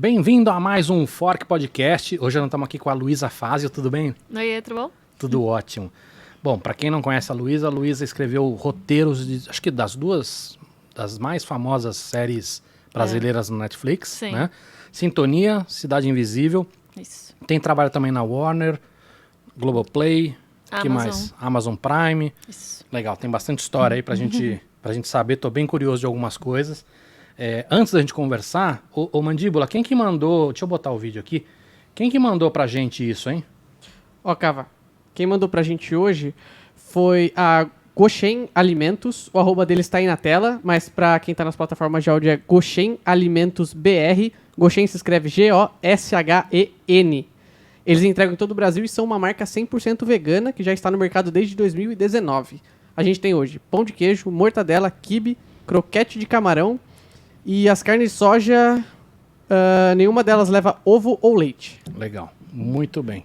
Bem-vindo a mais um Fork Podcast. Hoje nós estamos aqui com a Luísa Fazio, tudo bem? Oi, tudo bom? Tudo ótimo. Bom, para quem não conhece a Luísa escreveu roteiros de, acho que das mais famosas séries brasileiras no Netflix, Sim. né? Sintonia, Cidade Invisível. Isso. Tem trabalho também na Warner, Globoplay, que mais? Amazon Prime. Isso. Legal, tem bastante história aí pra gente saber. Tô bem curioso de algumas coisas. Antes da gente conversar, ô Mandíbula, quem que mandou... Deixa eu botar o vídeo aqui. Quem que mandou pra gente isso, hein? Ó, Cava, quem mandou pra gente hoje foi a Goshen Alimentos. O arroba dele está aí na tela, mas pra quem tá nas plataformas de áudio é Goshen Alimentos BR. Goshen se escreve Goshen. Eles entregam em todo o Brasil e são uma marca 100% vegana que já está no mercado desde 2019. A gente tem hoje pão de queijo, mortadela, quibe, croquete de camarão e as carnes de soja, nenhuma delas leva ovo ou leite. Legal, muito bem.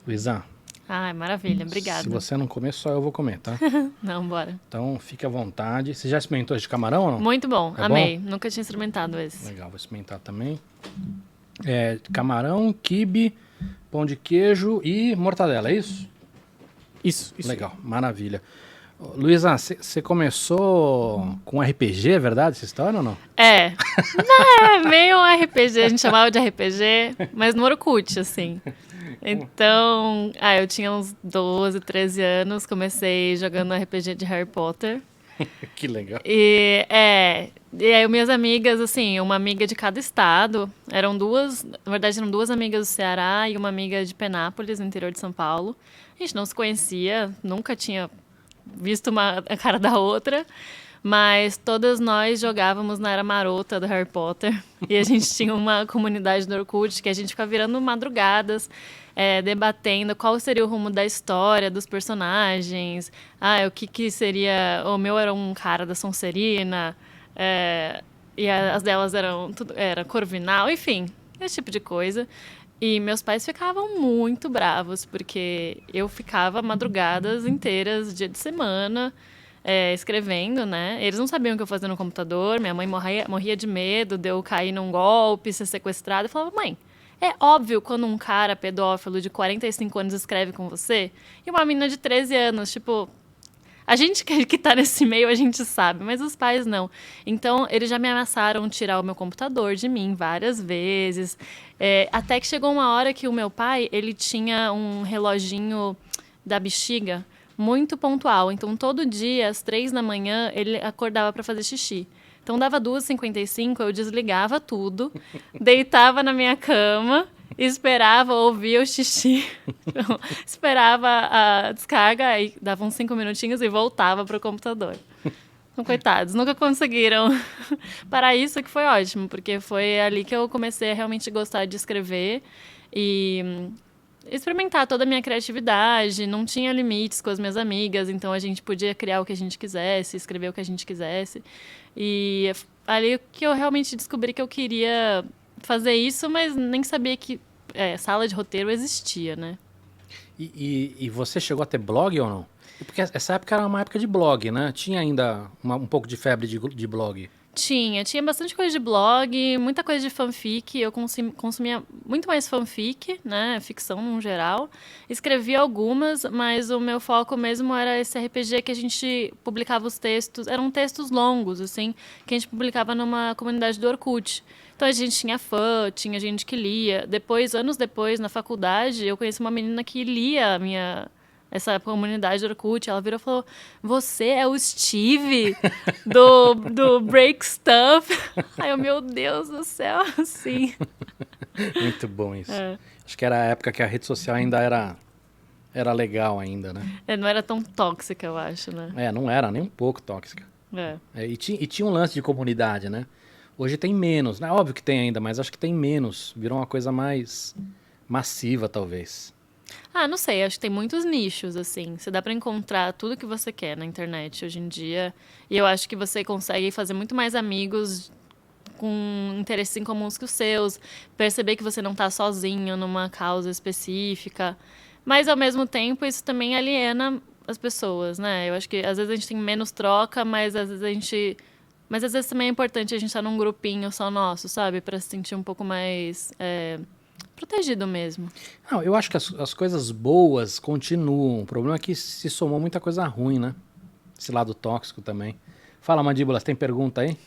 Luísa, Ai, maravilha, obrigada. se você não comer, só eu vou comer, tá? Não, bora. Então, fique à vontade. Você já experimentou esse de camarão ou não? Muito bom, É amei. bom? Nunca tinha experimentado esse. Legal, vou experimentar também. Camarão, quibe, pão de queijo e mortadela, é isso? Isso. Legal, maravilha. Ô, Luísa, você começou com RPG, é verdade essa história ou não? É meio um RPG, a gente chamava de RPG, mas no Orkut, assim. Então, eu tinha uns 12, 13 anos, comecei jogando RPG de Harry Potter. Que legal. E aí minhas amigas, assim, uma amiga de cada estado, eram duas amigas do Ceará e uma amiga de Penápolis, no interior de São Paulo. A gente não se conhecia, nunca tinha visto a cara da outra, mas todas nós jogávamos na Era Marota do Harry Potter. E a gente tinha uma comunidade do Orkut que a gente ficava virando madrugadas, debatendo qual seria o rumo da história, dos personagens. O que seria... O meu era um cara da Sonserina, e as delas era Corvinal, enfim, esse tipo de coisa. E meus pais ficavam muito bravos, porque eu ficava madrugadas inteiras, dia de semana, escrevendo, né? Eles não sabiam o que eu fazia no computador, minha mãe morria de medo de eu cair num golpe, ser sequestrada. Eu falava, mãe, é óbvio quando um cara pedófilo de 45 anos escreve com você, e uma menina de 13 anos, tipo... A gente que tá nesse meio, a gente sabe, mas os pais não. Então, eles já me ameaçaram tirar o meu computador de mim várias vezes. Até que chegou uma hora que o meu pai, ele tinha um reloginho da bexiga muito pontual. Então, todo dia, às 3 da manhã, ele acordava para fazer xixi. Então, dava 2h55, eu desligava tudo, deitava na minha cama... Esperava, ouvia o xixi, esperava a descarga, aí dava uns 5 minutinhos e voltava para o computador. Então, coitados, nunca conseguiram parar isso, que foi ótimo, porque foi ali que eu comecei a realmente gostar de escrever e experimentar toda a minha criatividade. Não tinha limites com as minhas amigas, então a gente podia criar o que a gente quisesse, escrever o que a gente quisesse. E ali que eu realmente descobri que eu queria fazer isso, mas nem sabia que sala de roteiro existia, né? E você chegou a ter blog ou não? Porque essa época era uma época de blog, né? Tinha ainda um pouco de febre de blog. Tinha bastante coisa de blog, muita coisa de fanfic. Eu consumia muito mais fanfic, né? Ficção no geral. Escrevia algumas, mas o meu foco mesmo era esse RPG que a gente publicava os textos. Eram textos longos, assim, que a gente publicava numa comunidade do Orkut. Então a gente tinha fã, tinha gente que lia. Anos depois, na faculdade, eu conheci uma menina que lia essa comunidade do Orkut. Ela virou e falou, você é o Steve do Break Stuff? Ai, meu Deus do céu, sim. Muito bom isso. Acho que era a época que a rede social ainda era legal ainda, né? Não era tão tóxica, eu acho, né? Não era nem um pouco tóxica. E tinha um lance de comunidade, né? Hoje tem menos, né? Óbvio que tem ainda, mas acho que tem menos. Virou uma coisa mais massiva, talvez. Não sei, acho que tem muitos nichos, assim. Você dá pra encontrar tudo que você quer na internet hoje em dia. E eu acho que você consegue fazer muito mais amigos com interesses em comuns que os seus. Perceber que você não tá sozinho numa causa específica. Mas, ao mesmo tempo, isso também aliena as pessoas, né? Eu acho que às vezes a gente tem menos troca, mas às vezes a gente Mas às vezes também é importante a gente estar num grupinho só nosso, sabe? Pra se sentir um pouco mais protegido mesmo. Não, eu acho que as coisas boas continuam. O problema é que se somou muita coisa ruim, né? Esse lado tóxico também. Fala, Mandíbula, você tem pergunta aí?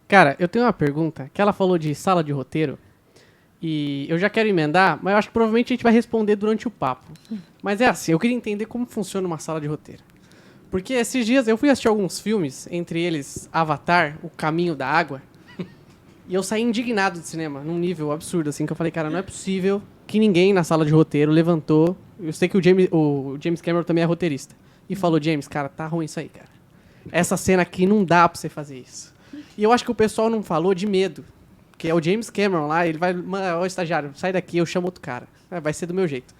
Cara, eu tenho uma pergunta, que ela falou de sala de roteiro, e eu já quero emendar, mas eu acho que provavelmente a gente vai responder durante o papo. Mas é assim, eu queria entender como funciona uma sala de roteiro. Porque esses dias eu fui assistir alguns filmes, entre eles Avatar, O Caminho da Água, e eu saí indignado do cinema, num nível absurdo, assim, que eu falei, cara, não é possível que ninguém na sala de roteiro levantou. Eu sei que o James Cameron também é roteirista. E falou, James, cara, tá ruim isso aí, cara. Essa cena aqui não dá pra você fazer isso. E eu acho que o pessoal não falou de medo. Que é o James Cameron lá, ele vai... Ó, estagiário, sai daqui, eu chamo outro cara. Vai ser do meu jeito.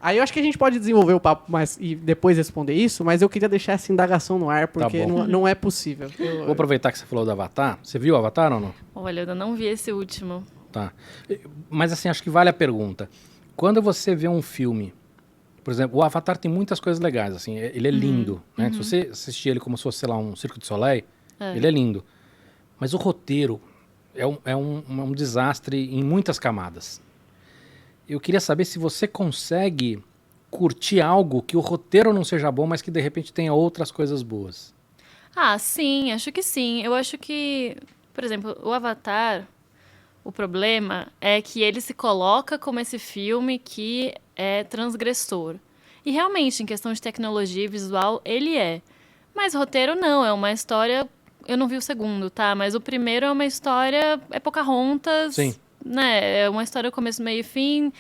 Aí eu acho que a gente pode desenvolver o papo mais e depois responder isso, mas eu queria deixar essa indagação no ar, porque não é possível. Vou aproveitar que você falou do Avatar. Você viu o Avatar ou não? Olha, eu ainda não vi esse último. Tá. Mas assim, acho que vale a pergunta. Quando você vê um filme, por exemplo, o Avatar tem muitas coisas legais, assim, ele é lindo, né? Se você assistir ele como se fosse, sei lá, um Circo de Soleil, ele é lindo. Mas o roteiro é um desastre em muitas camadas. Eu queria saber se você consegue curtir algo que o roteiro não seja bom, mas que de repente tenha outras coisas boas. Ah, sim, acho que sim. Eu acho que, por exemplo, o Avatar, o problema é que ele se coloca como esse filme que é transgressor. E realmente, em questão de tecnologia e visual, ele é. Mas o roteiro não, é uma história... Eu não vi o segundo, tá? Mas o primeiro é uma história... É Pocahontas, Sim. né? É uma história começo, meio e fim.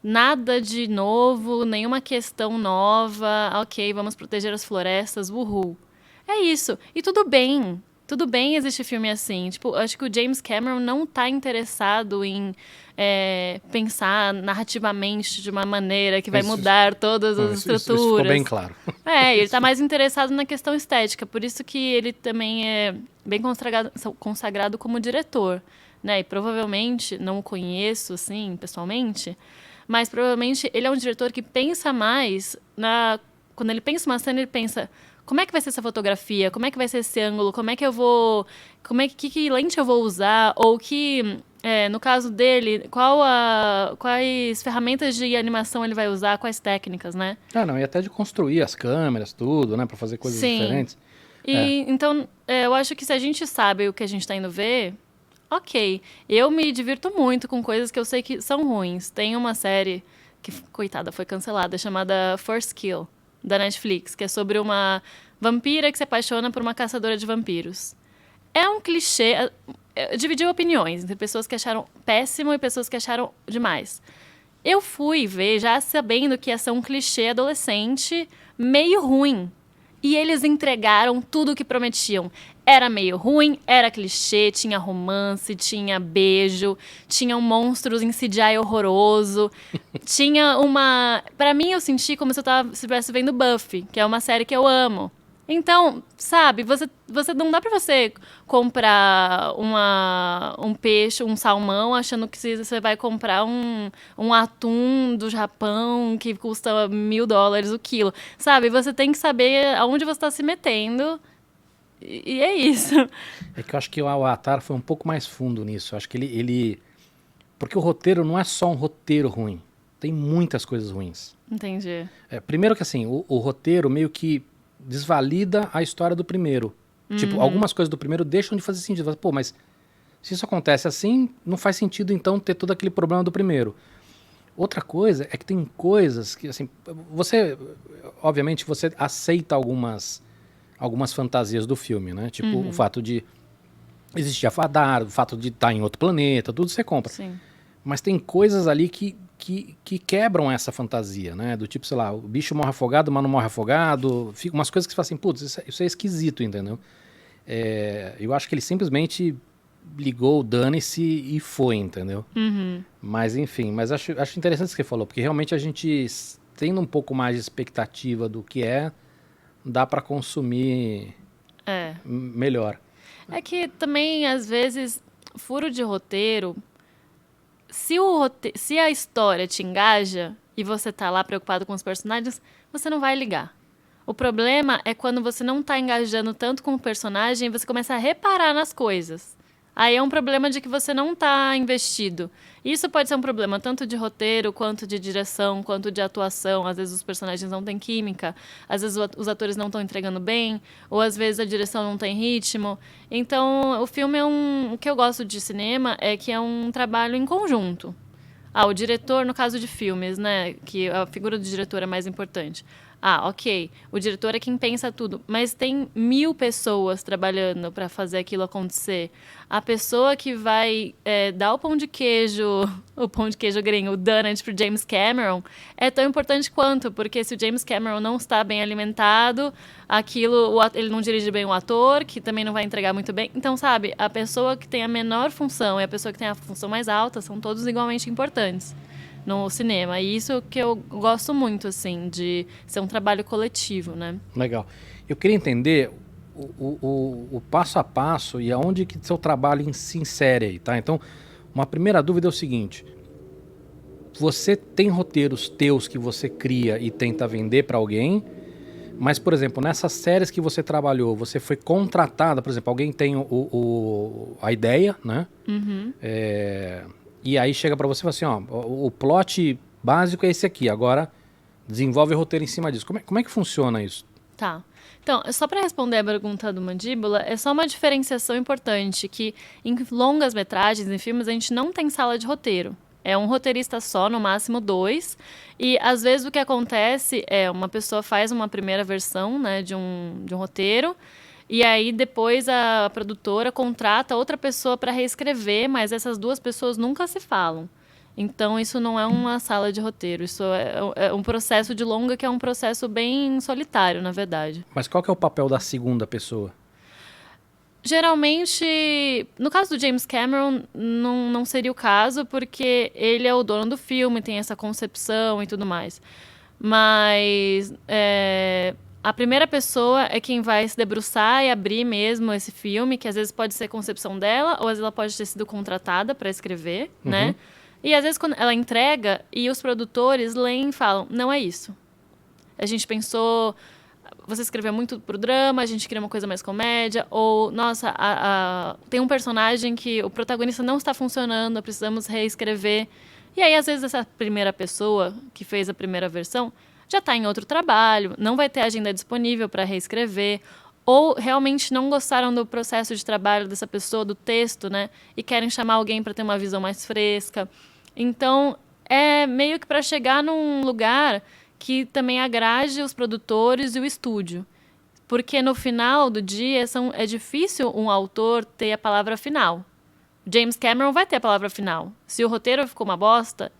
Nada de novo, nenhuma questão nova. Ok, vamos proteger as florestas, uhul. É isso. E tudo bem. Tudo bem existir filme assim. Tipo, acho que o James Cameron não tá interessado em pensar narrativamente de uma maneira que vai mudar todas as estruturas. Isso ficou bem claro. Ele tá mais interessado na questão estética. Por isso que ele também é bem consagrado como diretor, né? E provavelmente, não o conheço, assim, pessoalmente, mas provavelmente ele é um diretor que pensa mais na... Quando ele pensa uma cena, ele pensa... Como é que vai ser essa fotografia? Como é que vai ser esse ângulo? Como é que eu vou... Que lente eu vou usar? Ou que, no caso dele, quais ferramentas de animação ele vai usar? Quais técnicas, né? Não, e até de construir as câmeras, tudo, né? Pra fazer coisas diferentes. Então, eu acho que se a gente sabe o que a gente tá indo ver, ok. Eu me divirto muito com coisas que eu sei que são ruins. Tem uma série que, coitada, foi cancelada, chamada First Kill, da Netflix, que é sobre uma vampira que se apaixona por uma caçadora de vampiros. É um clichê, dividiu opiniões entre pessoas que acharam péssimo e pessoas que acharam demais. Eu fui ver já sabendo que ia ser um clichê adolescente meio ruim. E eles entregaram tudo o que prometiam. Era meio ruim, era clichê, tinha romance, tinha beijo, tinham monstros em CGI horroroso, tinha uma... Pra mim, eu senti como se eu estivesse vendo Buffy, que é uma série que eu amo. Então, sabe, você não dá pra você comprar um peixe, um salmão, achando que você vai comprar um atum do Japão que custa $1.000 o quilo. Sabe, você tem que saber aonde você tá se metendo... E é isso. É que eu acho que o Avatar foi um pouco mais fundo nisso. Eu acho que ele... Porque o roteiro não é só um roteiro ruim. Tem muitas coisas ruins. Entendi. Primeiro que assim, o roteiro meio que desvalida a história do primeiro. Tipo, algumas coisas do primeiro deixam de fazer sentido. Pô, mas se isso acontece assim, não faz sentido então ter todo aquele problema do primeiro. Outra coisa é que tem coisas que, assim, obviamente, você aceita algumas fantasias do filme, né? Tipo, o fato de existir a fadar, o fato de estar em outro planeta, tudo você compra. Sim. Mas tem coisas ali que quebram essa fantasia, né? Do tipo, sei lá, o bicho morre afogado, mas não morre afogado. Fica umas coisas que você fala assim, putz, isso é esquisito, entendeu? Eu acho que ele simplesmente ligou, dane-se e foi, entendeu? Mas enfim, acho interessante isso que você falou, porque realmente a gente, tendo um pouco mais de expectativa do que dá pra consumir melhor. É que também, às vezes, furo de roteiro, se a história te engaja e você tá lá preocupado com os personagens, você não vai ligar. O problema é quando você não tá engajando tanto com o personagem e você começa a reparar nas coisas. Aí é um problema de que você não tá investido. Isso pode ser um problema tanto de roteiro, quanto de direção, quanto de atuação. Às vezes os personagens não têm química, às vezes os atores não estão entregando bem, ou às vezes a direção não tem ritmo. Então, o filme é o que eu gosto de cinema é que é um trabalho em conjunto. O diretor, no caso de filmes, né? Que a figura do diretor é mais importante. Ok, o diretor é quem pensa tudo, mas tem 1000 pessoas trabalhando para fazer aquilo acontecer. A pessoa que vai dar o pão de queijo gringo, o donut pro James Cameron, é tão importante quanto, porque se o James Cameron não está bem alimentado, ele não dirige bem o ator, que também não vai entregar muito bem. Então, sabe, a pessoa que tem a menor função e a pessoa que tem a função mais alta são todos igualmente importantes no cinema. E isso que eu gosto muito, assim, de ser um trabalho coletivo, né? Legal. Eu queria entender o passo a passo e aonde que seu trabalho se insere aí, tá? Então, uma primeira dúvida é o seguinte. Você tem roteiros teus que você cria e tenta vender para alguém, mas, por exemplo, nessas séries que você trabalhou, você foi contratada, por exemplo, alguém tem a ideia, né? Uhum. E aí chega pra você e fala assim, ó, o plot básico é esse aqui, agora desenvolve o roteiro em cima disso. Como é que funciona isso? Tá. Então, só para responder a pergunta do Mandíbula, é só uma diferenciação importante, que em longas metragens, em filmes, a gente não tem sala de roteiro. É um roteirista só, no máximo 2, e às vezes o que acontece é uma pessoa faz uma primeira versão, né, de um roteiro, e aí depois a produtora contrata outra pessoa para reescrever, mas essas duas pessoas nunca se falam. Então isso não é uma sala de roteiro, isso é um processo de longa que é um processo bem solitário, na verdade. Mas qual que é o papel da segunda pessoa? Geralmente, no caso do James Cameron, não seria o caso, porque ele é o dono do filme, tem essa concepção e tudo mais. Mas a primeira pessoa é quem vai se debruçar e abrir mesmo esse filme, que às vezes pode ser concepção dela, ou às vezes ela pode ter sido contratada para escrever, né? E às vezes quando ela entrega e os produtores leem e falam, não é isso. A gente pensou, você escreveu muito pro drama, a gente queria uma coisa mais comédia, ou, nossa, tem um personagem que o protagonista não está funcionando, precisamos reescrever. E aí, às vezes, essa primeira pessoa que fez a primeira versão já está em outro trabalho, não vai ter agenda disponível para reescrever, ou realmente não gostaram do processo de trabalho dessa pessoa, do texto, né? E querem chamar alguém para ter uma visão mais fresca. Então, é meio que para chegar num lugar que também agrade os produtores e o estúdio. Porque no final do dia é difícil um autor ter a palavra final. James Cameron vai ter a palavra final. Se o roteiro ficou uma bosta,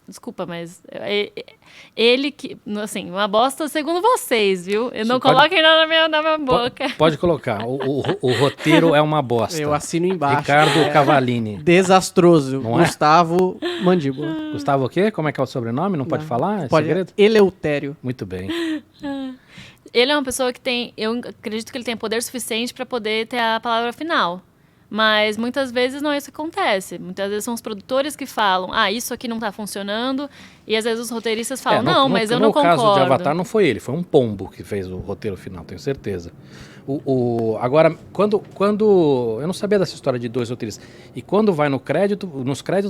desculpa, mas ele que, assim, uma bosta segundo vocês, viu? Não coloquem nada na minha boca. Pode colocar. O roteiro é uma bosta. Eu assino embaixo. Ricardo Cavallini. Desastroso. Não é? Gustavo Mandíbula. Gustavo o quê? Como é que é o sobrenome? Não pode falar? É Pode. segredo? Eleutério. Muito bem. Ele é uma pessoa que eu acredito que ele tem poder suficiente para poder ter a palavra final. Mas muitas vezes não é isso que acontece. Muitas vezes são os produtores que falam, isso aqui não está funcionando, e às vezes os roteiristas falam, mas eu não concordo. No caso de Avatar não foi ele, foi um pombo que fez o roteiro final, tenho certeza. Agora, quando eu não sabia dessa história de 2 roteiristas, e quando vai nos créditos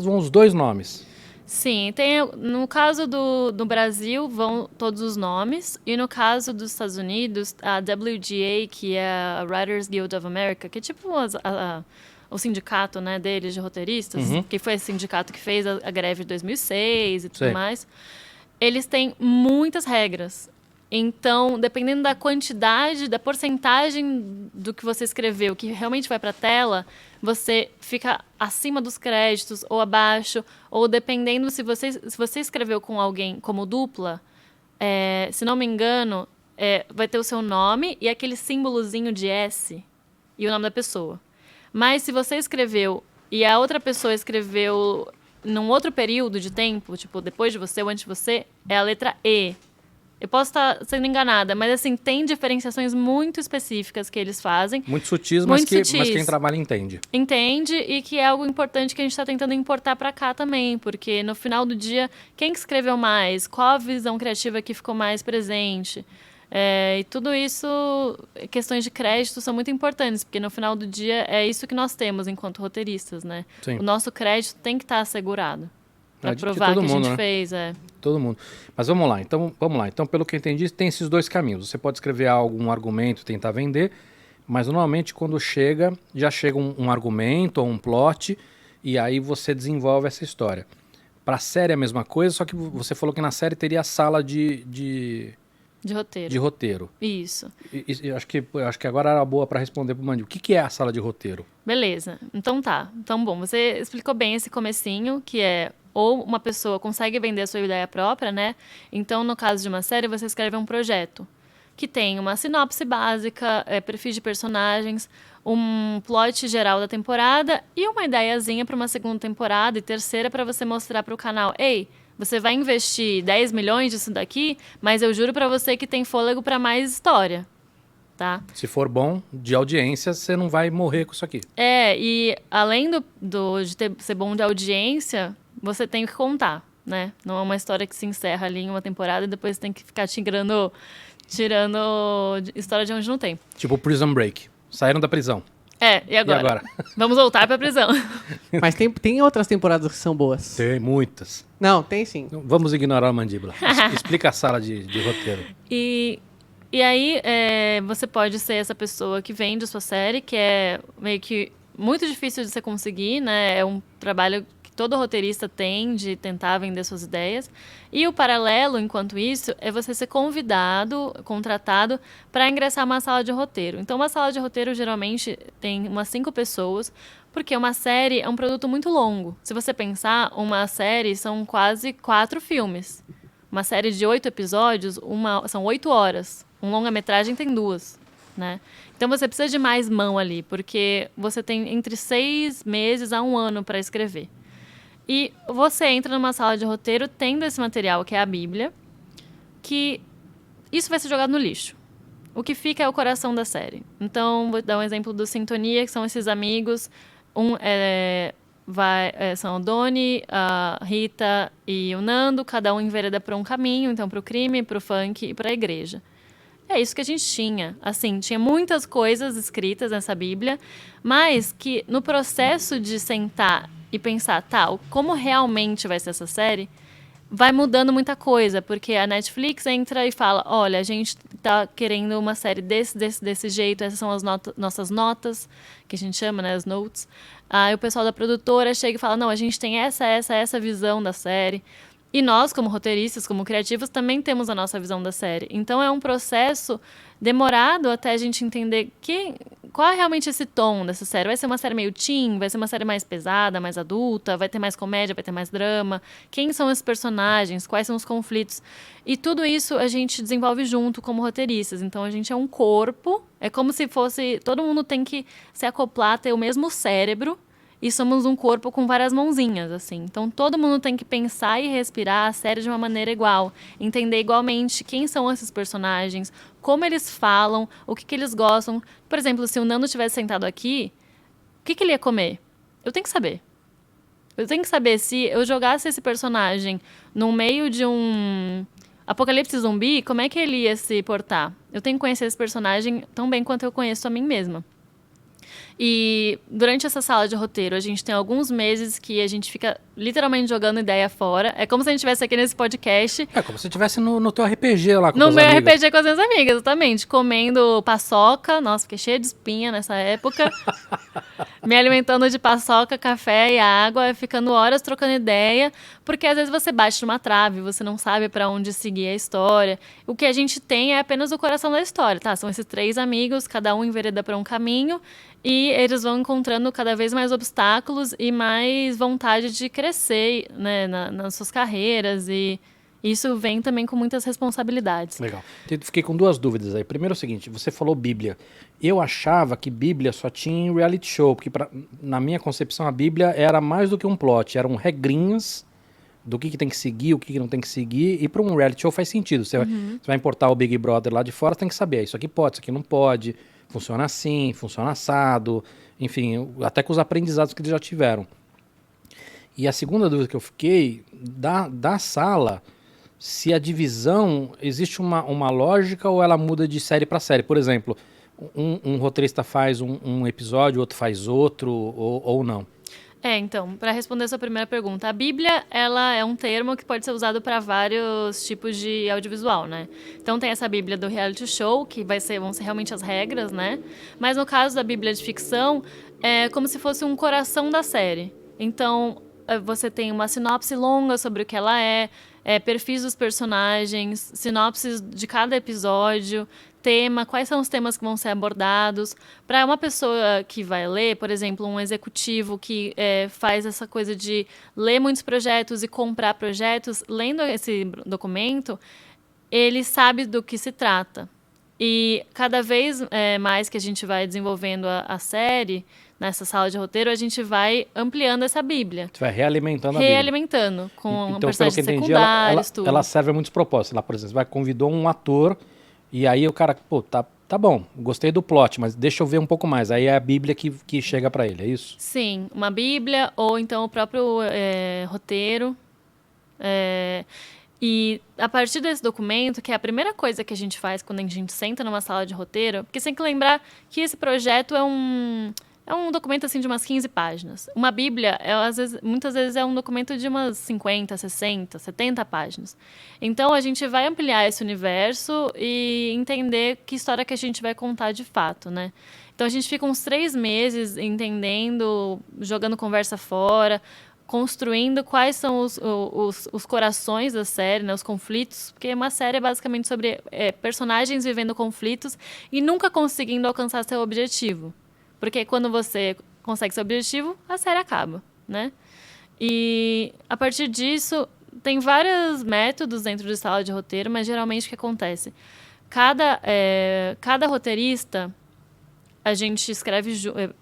vão os 2 nomes. Sim, no caso do Brasil vão todos os nomes, e no caso dos Estados Unidos, a WGA, que é a Writers Guild of America, que é tipo o sindicato, né, deles de roteiristas, que foi esse sindicato que fez a greve de 2006 e tudo mais, eles têm muitas regras. Então, dependendo da quantidade, da porcentagem do que você escreveu, que realmente vai para a tela, você fica acima dos créditos ou abaixo, ou dependendo se você escreveu com alguém como dupla, se não me engano, vai ter o seu nome e aquele símbolozinho de S e o nome da pessoa. Mas se você escreveu e a outra pessoa escreveu num outro período de tempo, tipo depois de você ou antes de você, é a letra E. Eu posso estar sendo enganada, mas assim, tem diferenciações muito específicas que eles fazem. Muito sutis, mas quem trabalha entende. Entende, e que é algo importante que a gente está tentando importar para cá também, porque no final do dia, quem que escreveu mais? Qual a visão criativa que ficou mais presente? E tudo isso, questões de crédito são muito importantes, porque no final do dia é isso que nós temos enquanto roteiristas, né? Sim. O nosso crédito tem que estar assegurado para De provar todo que a mundo, gente né? fez. Todo mundo. Mas vamos lá. Então, pelo que eu entendi, tem esses dois caminhos. Você pode escrever algum argumento, tentar vender, mas normalmente quando já chega um argumento ou um plot, e aí você desenvolve essa história. Para a série é a mesma coisa, só que você falou que na série teria a sala de De roteiro. roteiro. Isso. Eu acho que agora era boa para responder pro Mandi. O que é a sala de roteiro? Beleza. Então tá. Então, bom, você explicou bem esse comecinho, que é ou uma pessoa consegue vender a sua ideia própria, né? Então, no caso de uma série, você escreve um projeto que tem uma sinopse básica, perfil de personagens, um plot geral da temporada e uma ideiazinha para uma segunda temporada e terceira para você mostrar para o canal: ei, você vai investir 10 milhões disso daqui, mas eu juro para você que tem fôlego para mais história, tá? Se for bom de audiência, você não vai morrer com isso aqui. E além ser bom de audiência, você tem que contar, né? Não é uma história que se encerra ali em uma temporada e depois tem que ficar tirando história de onde não tem. Tipo Prison Break. Saíram da prisão. E agora? E agora? Vamos voltar pra prisão. Mas tem outras temporadas que são boas. Tem muitas. Não, tem sim. Vamos ignorar a mandíbula. Explica a sala de roteiro. E aí, você pode ser essa pessoa que vende a sua série, que é meio que muito difícil de você conseguir, né? É um trabalho que todo roteirista tem de tentar vender suas ideias. E o paralelo, enquanto isso, é você ser contratado para ingressar numa sala de roteiro. Então, uma sala de roteiro geralmente tem umas 5 pessoas, porque uma série é um produto muito longo. Se você pensar, uma série são quase 4 filmes. Uma série de 8 episódios, são 8 horas. Um longa-metragem tem 2, né? Então, você precisa de mais mão ali, porque você tem entre 6 meses a 1 ano para escrever. E você entra numa sala de roteiro tendo esse material, que é a Bíblia, que isso vai ser jogado no lixo. O que fica é o coração da série. Então, vou dar um exemplo do Sintonia, que são esses amigos. São o Doni, a Rita e o Nando, cada um envereda para um caminho, então para o crime, para o funk e para a igreja. É isso que a gente tinha. Assim, tinha muitas coisas escritas nessa Bíblia, mas que no processo de sentar e pensar, como realmente vai ser essa série, vai mudando muita coisa, porque a Netflix entra e fala: olha, a gente tá querendo uma série desse jeito, essas são as nossas notas, que a gente chama, né, as notes. Aí o pessoal da produtora chega e fala: não, a gente tem essa visão da série. E nós, como roteiristas, como criativos, também temos a nossa visão da série. Então, é um processo demorado até a gente entender qual é realmente esse tom dessa série. Vai ser uma série meio teen? Vai ser uma série mais pesada, mais adulta? Vai ter mais comédia? Vai ter mais drama? Quem são os personagens? Quais são os conflitos? E tudo isso a gente desenvolve junto como roteiristas. Então, a gente é um corpo. É como se fosse... Todo mundo tem que se acoplar, ter o mesmo cérebro. E somos um corpo com várias mãozinhas, assim. Então, todo mundo tem que pensar e respirar a série de uma maneira igual. Entender igualmente quem são esses personagens, como eles falam, o que eles gostam. Por exemplo, se o Nando tivesse sentado aqui, o que ele ia comer? Eu tenho que saber. Eu tenho que saber se eu jogasse esse personagem no meio de um apocalipse zumbi, como é que ele ia se portar? Eu tenho que conhecer esse personagem tão bem quanto eu conheço a mim mesma. E durante essa sala de roteiro, a gente tem alguns meses que a gente fica literalmente jogando ideia fora. É como se a gente estivesse aqui nesse podcast. É como se estivesse no teu RPG lá com No teus meu amigos. RPG com as minhas amigas, exatamente. Comendo paçoca. Nossa, fiquei cheia de espinha nessa época. Me alimentando de paçoca, café e água. Ficando horas trocando ideia. Porque às vezes você bate numa trave, você não sabe pra onde seguir a história. O que a gente tem é apenas o coração da história, tá? São esses 3 amigos, cada um envereda pra um caminho. E eles vão encontrando cada vez mais obstáculos e mais vontade de crescer, né, nas suas carreiras. E isso vem também com muitas responsabilidades. Legal. Fiquei com 2 dúvidas aí. Primeiro é o seguinte, você falou Bíblia. Eu achava que Bíblia só tinha em reality show, porque na minha concepção a Bíblia era mais do que um plot, eram regrinhas do que tem que seguir, o que não tem que seguir, e para um reality show faz sentido. Você vai importar o Big Brother lá de fora, você tem que saber, isso aqui pode, isso aqui não pode, funciona assim, funciona assado, enfim, até com os aprendizados que eles já tiveram. E a segunda dúvida que eu fiquei, da sala, se a divisão, existe uma lógica ou ela muda de série para série? Por exemplo, um roteirista faz um episódio, outro faz outro, ou não? Então, para responder a sua primeira pergunta, a Bíblia, ela é um termo que pode ser usado para vários tipos de audiovisual, né? Então tem essa Bíblia do reality show, que vão ser realmente as regras, né? Mas no caso da Bíblia de ficção, é como se fosse um coração da série. Então, você tem uma sinopse longa sobre o que ela perfis dos personagens, sinopses de cada episódio, tema, quais são os temas que vão ser abordados. Para uma pessoa que vai ler, por exemplo, um executivo que faz essa coisa de ler muitos projetos e comprar projetos, lendo esse documento, ele sabe do que se trata. E cada vez mais que a gente vai desenvolvendo a série, nessa sala de roteiro, a gente vai ampliando essa Bíblia. Você vai realimentando a Bíblia. Realimentando, com então, personagens pelo que entendi, secundários, tudo. ela serve a muitos propósitos. Lá, por exemplo, você vai convidou um ator e aí o cara, pô, tá bom, gostei do plot, mas deixa eu ver um pouco mais. Aí é a Bíblia que chega para ele, é isso? Sim, uma Bíblia ou então o próprio roteiro. E a partir desse documento, que é a primeira coisa que a gente faz quando a gente senta numa sala de roteiro, porque você tem que lembrar que esse projeto é um documento assim de umas 15 páginas. Uma Bíblia, muitas vezes é um documento de umas 50, 60, 70 páginas. Então a gente vai ampliar esse universo e entender que história que a gente vai contar de fato, né? Então a gente fica uns 3 meses entendendo, jogando conversa fora, construindo quais são os corações da série, né, os conflitos, porque uma série é basicamente sobre personagens vivendo conflitos e nunca conseguindo alcançar seu objetivo. Porque quando você consegue seu objetivo, a série acaba, né? E a partir disso, tem vários métodos dentro de sala de roteiro, mas geralmente o que acontece? Cada roteirista, a gente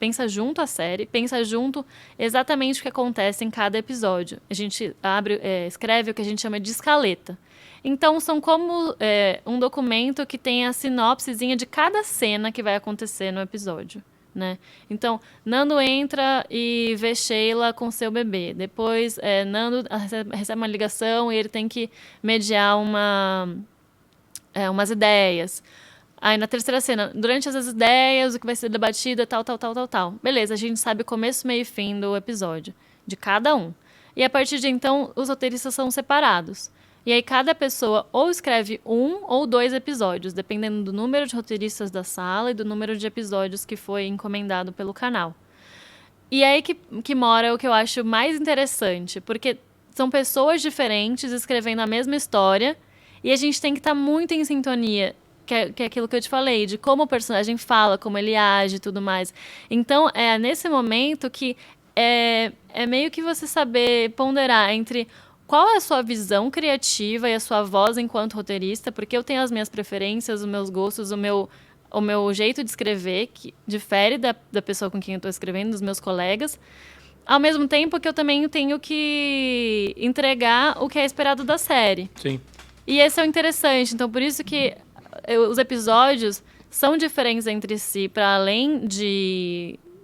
pensa junto a série, pensa junto exatamente o que acontece em cada episódio. A gente escreve o que a gente chama de escaleta. Então, são como um documento que tem a sinopsezinha de cada cena que vai acontecer no episódio. Né? Então, Nando entra e vê Sheila com seu bebê. Depois, Nando recebe uma ligação e ele tem que mediar umas ideias. Aí, na terceira cena, durante essas ideias, o que vai ser debatido é tal. Beleza, a gente sabe o começo, meio e fim do episódio, de cada um. E, a partir de então, os roteiristas são separados. E aí cada pessoa ou escreve 1 ou 2 episódios, dependendo do número de roteiristas da sala e do número de episódios que foi encomendado pelo canal. E aí que mora o que eu acho mais interessante, porque são pessoas diferentes escrevendo a mesma história e a gente tem que estar muito em sintonia, que é aquilo que eu te falei, de como o personagem fala, como ele age e tudo mais. Então, é nesse momento que é meio que você saber ponderar entre qual é a sua visão criativa e a sua voz enquanto roteirista, porque eu tenho as minhas preferências, os meus gostos, o meu jeito de escrever, que difere da pessoa com quem eu estou escrevendo, dos meus colegas, ao mesmo tempo que eu também tenho que entregar o que é esperado da série. Sim. E esse é o interessante, então por isso que os episódios são diferentes entre si, para além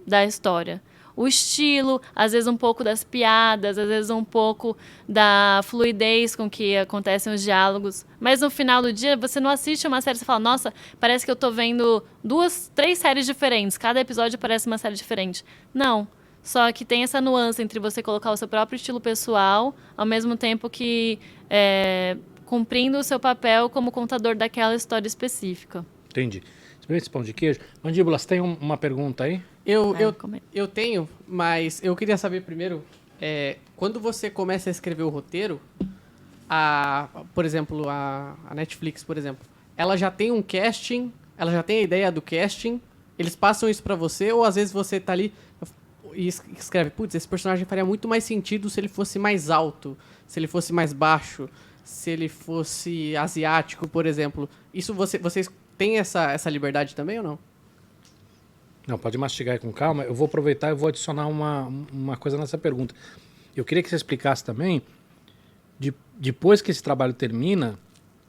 da história. O estilo, às vezes um pouco das piadas, às vezes um pouco da fluidez com que acontecem os diálogos. Mas no final do dia, você não assiste uma série e fala, nossa, parece que eu tô vendo 2, 3 séries diferentes. Cada episódio parece uma série diferente. Não. Só que tem essa nuance entre você colocar o seu próprio estilo pessoal, ao mesmo tempo que cumprindo o seu papel como contador daquela história específica. Entendi. Esse pão de queijo. Mandíbula, você tem uma pergunta aí? Eu tenho, mas eu queria saber primeiro, quando você começa a escrever o roteiro, por exemplo, a Netflix, por exemplo, ela já tem um casting, ela já tem a ideia do casting, eles passam isso pra você, ou às vezes você tá ali e escreve, putz, esse personagem faria muito mais sentido se ele fosse mais alto, se ele fosse mais baixo, se ele fosse asiático, por exemplo. Isso vocês têm essa liberdade também ou não? Não, pode mastigar aí com calma. Eu vou aproveitar e vou adicionar uma coisa nessa pergunta. Eu queria que você explicasse também, depois que esse trabalho termina,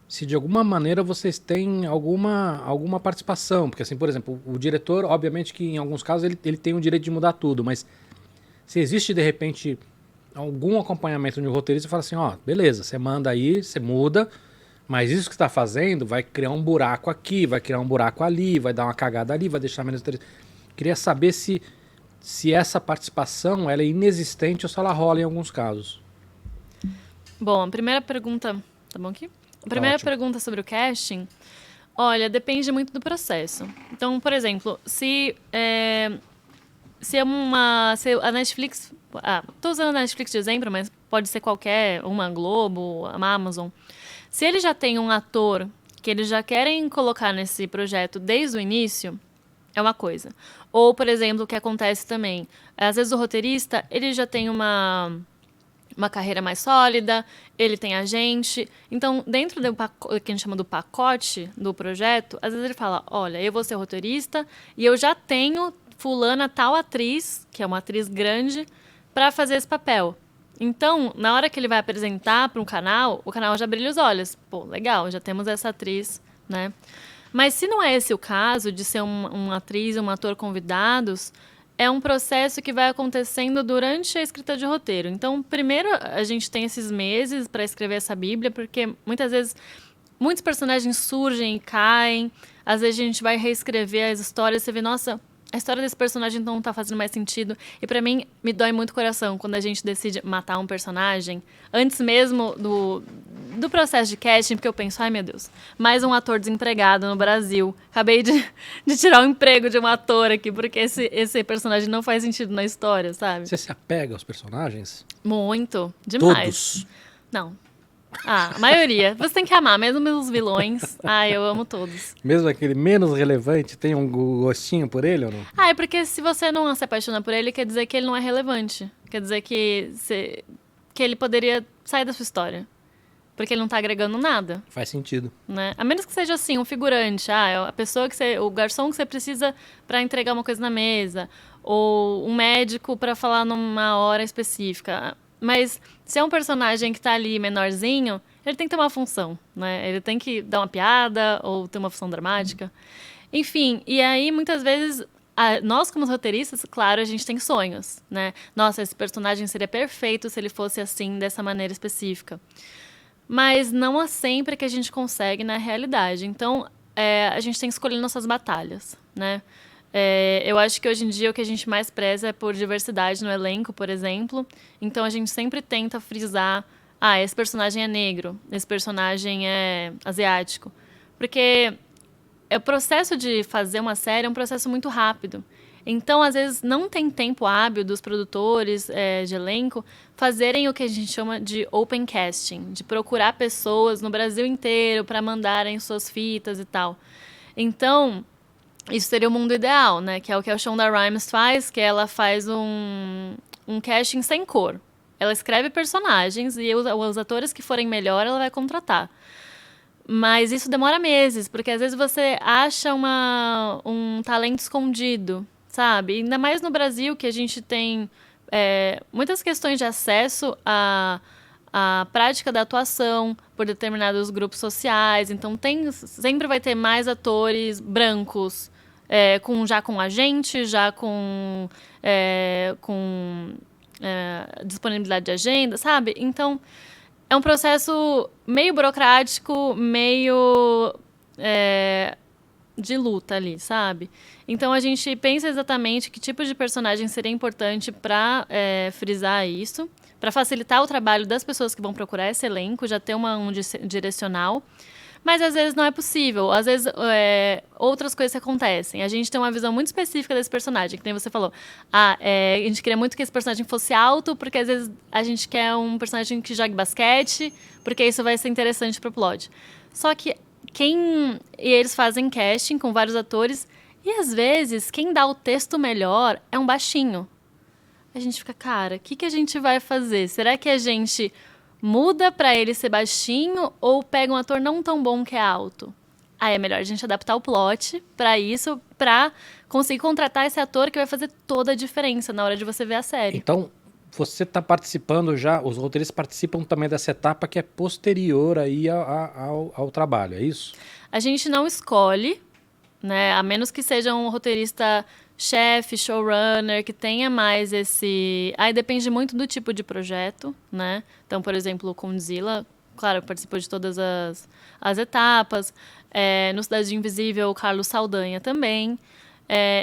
se de alguma maneira vocês têm alguma participação. Porque, assim, por exemplo, o diretor, obviamente que em alguns casos ele tem o direito de mudar tudo, mas se existe, de repente, algum acompanhamento de um roteirista e fala assim, ó, beleza, você manda aí, você muda, mas isso que você está fazendo vai criar um buraco aqui, vai criar um buraco ali, vai dar uma cagada ali, vai deixar menos interessante. Queria saber se essa participação ela é inexistente ou se ela rola em alguns casos. Bom, a primeira pergunta... Tá bom aqui? A primeira ótimo. pergunta sobre o casting, olha, depende muito do processo. Então, por exemplo, se a Netflix... tô usando a Netflix de exemplo, mas pode ser qualquer, uma Globo, uma Amazon. Se ele já tem um ator que eles já querem colocar nesse projeto desde o início, é uma coisa. Ou, por exemplo, o que acontece também, às vezes o roteirista, ele já tem uma carreira mais sólida, ele tem agente. Então, dentro do que a gente chama do pacote do projeto, às vezes ele fala, olha, eu vou ser roteirista e eu já tenho fulana tal atriz, que é uma atriz grande, para fazer esse papel. Então, na hora que ele vai apresentar para um canal, o canal já brilha os olhos. Pô, legal, já temos essa atriz, né? Mas se não é esse o caso, de ser uma atriz e um ator convidados, é um processo que vai acontecendo durante a escrita de roteiro. Então, primeiro, a gente tem esses meses para escrever essa Bíblia, porque muitas vezes muitos personagens surgem e caem. Às vezes a gente vai reescrever as histórias, você vê, nossa, a história desse personagem não tá fazendo mais sentido. E pra mim, me dói muito o coração quando a gente decide matar um personagem, antes mesmo do processo de casting, porque eu penso, ai meu Deus, mais um ator desempregado no Brasil. Acabei de tirar o emprego de um ator aqui, porque esse personagem não faz sentido na história, sabe? Você se apega aos personagens? Muito, demais. Todos? Não. A maioria. Você tem que amar, mesmo os vilões. Eu amo todos. Mesmo aquele menos relevante, tem um gostinho por ele ou não? É porque se você não se apaixona por ele, quer dizer que ele não é relevante. Quer dizer que ele poderia sair da sua história. Porque ele não tá agregando nada. Faz sentido. Né? A menos que seja assim, um figurante. É a pessoa o garçom que você precisa para entregar uma coisa na mesa. Ou um médico para falar numa hora específica. Mas se é um personagem que tá ali menorzinho, ele tem que ter uma função, né? Ele tem que dar uma piada ou ter uma função dramática. Enfim, e aí muitas vezes nós como roteiristas, claro, a gente tem sonhos, né? Nossa, esse personagem seria perfeito se ele fosse assim, dessa maneira específica. Mas não é sempre que a gente consegue na realidade. Então, a gente tem que escolher nossas batalhas, né? Eu acho que hoje em dia o que a gente mais preza é por diversidade no elenco, por exemplo. Então a gente sempre tenta frisar, esse personagem é negro, esse personagem é asiático. Porque o processo de fazer uma série é um processo muito rápido. Então, às vezes, não tem tempo hábil dos produtores de elenco fazerem o que a gente chama de open casting, de procurar pessoas no Brasil inteiro para mandarem suas fitas e tal. Então, isso seria o mundo ideal, né? Que é o que a Shonda Rhimes faz, que ela faz um casting sem cor. Ela escreve personagens e os atores que forem melhor, ela vai contratar. Mas isso demora meses, porque às vezes você acha um talento escondido, sabe? Ainda mais no Brasil, que a gente tem muitas questões de acesso à prática da atuação por determinados grupos sociais. Então, sempre vai ter mais atores brancos, já com agente, já com disponibilidade de agenda, sabe? Então, é um processo meio burocrático, meio de luta ali, sabe? Então, a gente pensa exatamente que tipo de personagem seria importante para frisar isso, para facilitar o trabalho das pessoas que vão procurar esse elenco, já ter um direcional. Mas às vezes não é possível. Às vezes outras coisas que acontecem. A gente tem uma visão muito específica desse personagem, que nem você falou. A gente queria muito que esse personagem fosse alto, porque às vezes a gente quer um personagem que jogue basquete, porque isso vai ser interessante pro plot. Só que e eles fazem casting com vários atores, e às vezes quem dá o texto melhor é um baixinho. A gente fica, cara, o que a gente vai fazer? Será que a gente muda pra ele ser baixinho ou pega um ator não tão bom que é alto? É melhor a gente adaptar o plot pra isso, pra conseguir contratar esse ator que vai fazer toda a diferença na hora de você ver a série. Então, você está participando já, os roteiristas participam também dessa etapa que é posterior aí ao trabalho, é isso? A gente não escolhe, né? A menos que seja um roteirista chefe, showrunner, que tenha mais esse... Aí depende muito do tipo de projeto, né? Então, por exemplo, o Condzilla, claro, participou de todas as etapas. No Cidade Invisível, o Carlos Saldanha também.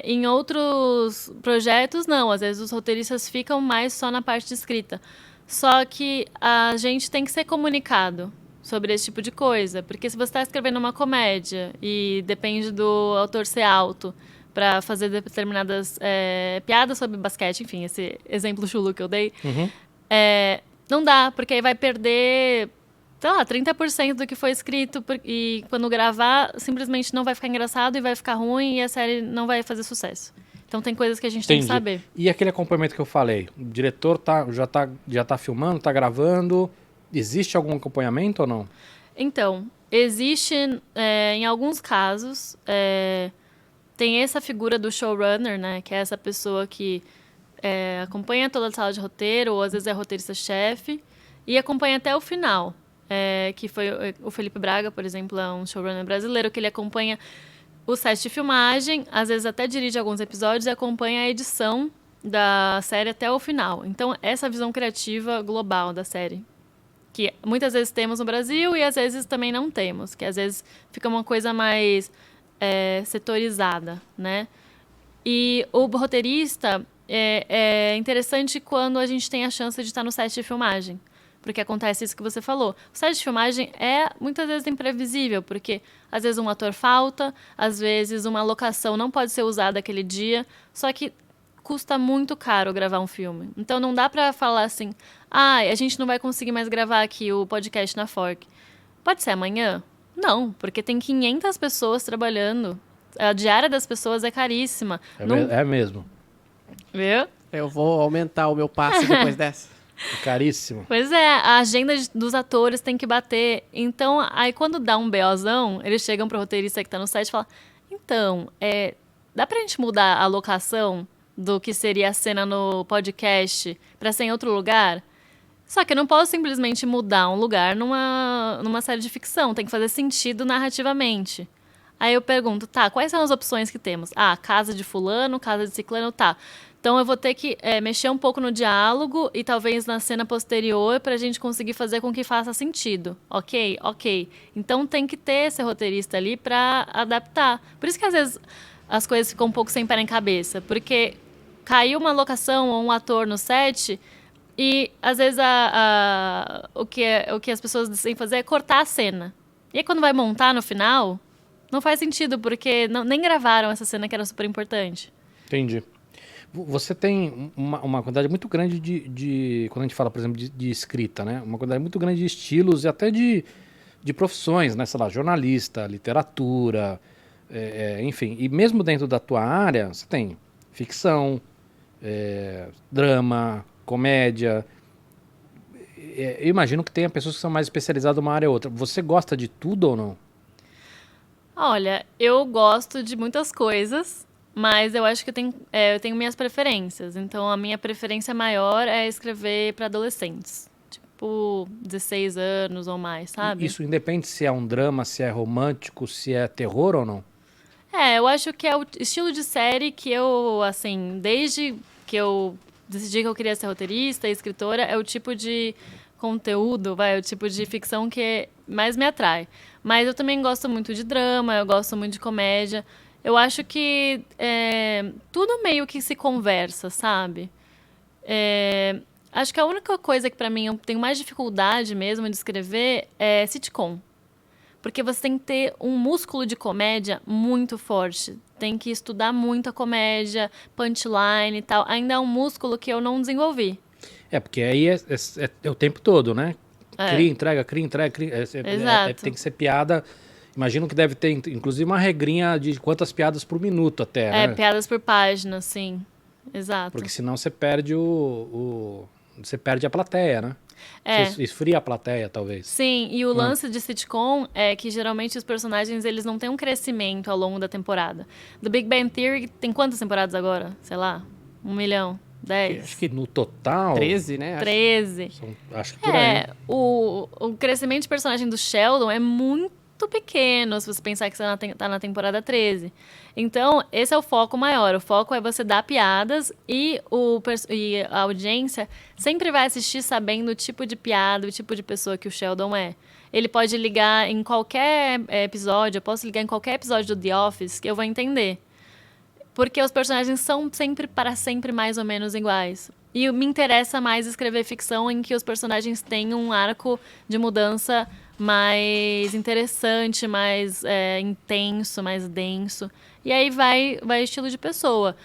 Em outros projetos, não. Às vezes os roteiristas ficam mais só na parte de escrita. Só que a gente tem que ser comunicado sobre esse tipo de coisa. Porque se você está escrevendo uma comédia e depende do autor ser alto para fazer determinadas piadas sobre basquete, enfim, esse exemplo chulo que eu dei, não dá, porque aí vai perder, sei lá, 30% do que foi escrito e quando gravar, simplesmente não vai ficar engraçado e vai ficar ruim e a série não vai fazer sucesso. Então tem coisas que a gente tem que saber. E aquele acompanhamento que eu falei, o diretor já tá filmando, tá gravando, existe algum acompanhamento ou não? Então, existe, em alguns casos, tem essa figura do showrunner, né, que é essa pessoa que acompanha toda a sala de roteiro, ou às vezes é roteirista-chefe, e acompanha até o final. Que foi o Felipe Braga, por exemplo, é um showrunner brasileiro, que ele acompanha o set de filmagem, às vezes até dirige alguns episódios e acompanha a edição da série até o final. Então, essa visão criativa global da série, que muitas vezes temos no Brasil e às vezes também não temos, que às vezes fica uma coisa mais setorizada, né? E o roteirista é interessante quando a gente tem a chance de estar no set de filmagem. Porque acontece isso que você falou. O set de filmagem é muitas vezes imprevisível, porque às vezes um ator falta, às vezes uma locação não pode ser usada aquele dia, só que custa muito caro gravar um filme. Então não dá pra falar assim, a gente não vai conseguir mais gravar aqui o podcast na Fork. Pode ser amanhã? Não, porque tem 500 pessoas trabalhando. A diária das pessoas é caríssima. É mesmo. Viu? Eu vou aumentar o meu passe depois dessa. É caríssimo. Pois é, a agenda dos atores tem que bater. Então, aí quando dá um BOzão, eles chegam pro roteirista que tá no site e falam, então, dá pra gente mudar a locação do que seria a cena no podcast pra ser em outro lugar? Só que eu não posso simplesmente mudar um lugar numa série de ficção, tem que fazer sentido narrativamente. Aí eu pergunto, tá, quais são as opções que temos? Casa de fulano, casa de ciclano, tá. Então eu vou ter que mexer um pouco no diálogo e talvez na cena posterior pra gente conseguir fazer com que faça sentido. Ok? Então tem que ter esse roteirista ali pra adaptar. Por isso que às vezes as coisas ficam um pouco sem pé nem cabeça. Porque caiu uma locação ou um ator no set e às vezes o que as pessoas decidem fazer é cortar a cena. E aí quando vai montar no final, não faz sentido, porque nem gravaram essa cena que era super importante. Entendi. Você tem uma quantidade muito grande quando a gente fala, por exemplo, de escrita, né? Uma quantidade muito grande de estilos e até de profissões, né? Sei lá, jornalista, literatura, enfim. E mesmo dentro da tua área, você tem ficção, drama, comédia. Eu imagino que tenha pessoas que são mais especializadas numa área ou outra. Você gosta de tudo ou não? Olha, eu gosto de muitas coisas, mas eu acho que eu tenho minhas preferências. Então, a minha preferência maior é escrever para adolescentes. Tipo, 16 anos ou mais, sabe? Isso independe se é um drama, se é romântico, se é terror ou não? Eu acho que é o estilo de série que eu, assim, desde que eu decidi que eu queria ser roteirista e escritora, é o tipo de conteúdo, é o tipo de ficção que mais me atrai. Mas eu também gosto muito de drama, eu gosto muito de comédia. Eu acho que tudo meio que se conversa, sabe? Acho que a única coisa que pra mim eu tenho mais dificuldade mesmo de escrever é sitcom. Porque você tem que ter um músculo de comédia muito forte. Tem que estudar muito a comédia, punchline e tal. Ainda é um músculo que eu não desenvolvi. Porque aí é o tempo todo, né? Cria, entrega. Exato. Tem que ser piada. Imagino que deve ter, inclusive, uma regrinha de quantas piadas por minuto até, né? Piadas por página, sim. Exato. Porque senão você perde você perde a plateia, né? Você esfria a plateia, talvez. Sim, e o lance de sitcom é que geralmente os personagens eles não têm um crescimento ao longo da temporada. The Big Bang Theory tem quantas temporadas agora? Sei lá, 1 milhão? 10? Acho que no total... 13, né? 13. Acho que por aí. O crescimento de personagem do Sheldon é muito pequeno, se você pensar que você tá na temporada 13. Então, esse é o foco maior. O foco é você dar piadas e e a audiência sempre vai assistir sabendo o tipo de piada, o tipo de pessoa que o Sheldon é. Ele pode ligar em qualquer episódio, eu posso ligar em qualquer episódio do The Office, que eu vou entender. Porque os personagens são sempre, para sempre, mais ou menos iguais. E me interessa mais escrever ficção em que os personagens têm um arco de mudança mais interessante, mais intenso, mais denso. E aí vai estilo de pessoa.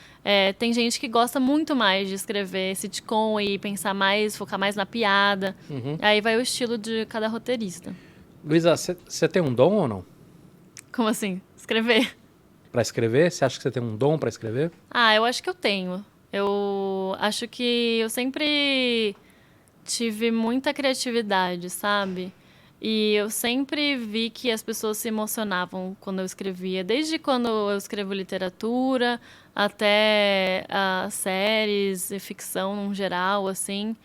Tem gente que gosta muito mais de escrever sitcom e pensar mais, focar mais na piada. Aí vai o estilo de cada roteirista. Luísa, você tem um dom ou não? Como assim? Escrever? Para escrever? Você acha que você tem um dom para escrever? Eu acho que eu tenho. Eu acho que eu sempre tive muita criatividade, sabe? E eu sempre vi que as pessoas se emocionavam quando eu escrevia. Desde quando eu escrevo literatura até séries e ficção no geral, assim.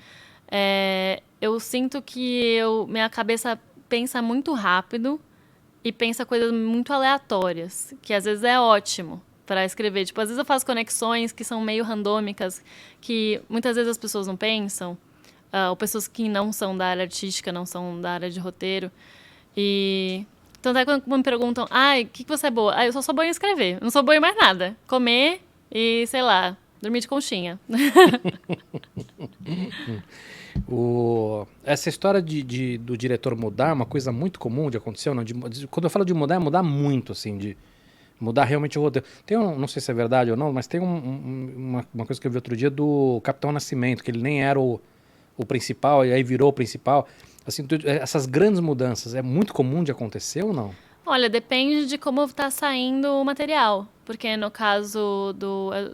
Eu sinto que minha cabeça pensa muito rápido e pensa coisas muito aleatórias, que às vezes é ótimo para escrever. Tipo, às vezes eu faço conexões que são meio randômicas, que muitas vezes as pessoas não pensam, ou pessoas que não são da área artística, não são da área de roteiro. E tanto é que quando me perguntam, o que você é boa? Eu só sou boa em escrever, não sou boa em mais nada. Comer e, sei lá, dormir de conchinha. Essa história do diretor mudar é uma coisa muito comum de acontecer, não? Quando eu falo de mudar, é mudar muito, assim, de mudar realmente o roteiro. Não sei se é verdade ou não, mas tem uma coisa que eu vi outro dia do Capitão Nascimento, que ele nem era o principal, e aí virou o principal. Assim, essas grandes mudanças, é muito comum de acontecer ou não? Olha, depende de como tá saindo o material. Porque no caso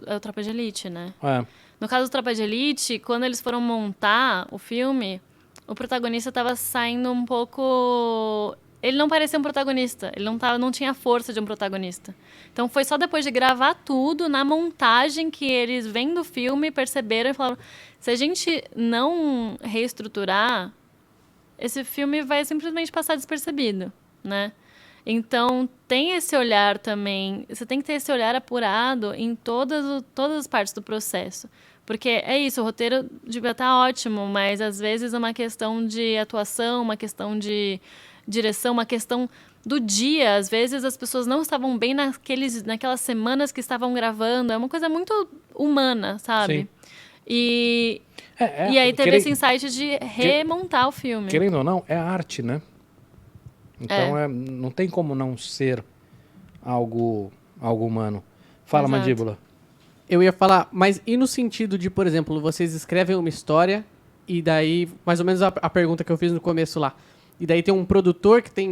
é o Tropa de Elite, né? No caso do Tropa de Elite, quando eles foram montar o filme, o protagonista estava saindo um pouco... Ele não parecia um protagonista, ele não tinha a força de um protagonista. Então foi só depois de gravar tudo, na montagem, que eles vendo o filme, perceberam e falaram: se a gente não reestruturar, esse filme vai simplesmente passar despercebido, né? Então, tem esse olhar também, você tem que ter esse olhar apurado em todas as partes do processo. Porque é isso, o roteiro devia estar ótimo, mas às vezes é uma questão de atuação, uma questão de direção, uma questão do dia. Às vezes as pessoas não estavam bem naquelas semanas que estavam gravando. É uma coisa muito humana, sabe? Sim. E aí teve esse insight de remontar o filme. Querendo ou não, é arte, né? Então não tem como não ser algo humano. Fala, Exato. Mandíbula. Eu ia falar, mas e no sentido de, por exemplo, vocês escrevem uma história e daí, mais ou menos a pergunta que eu fiz no começo lá, e daí tem um produtor que tem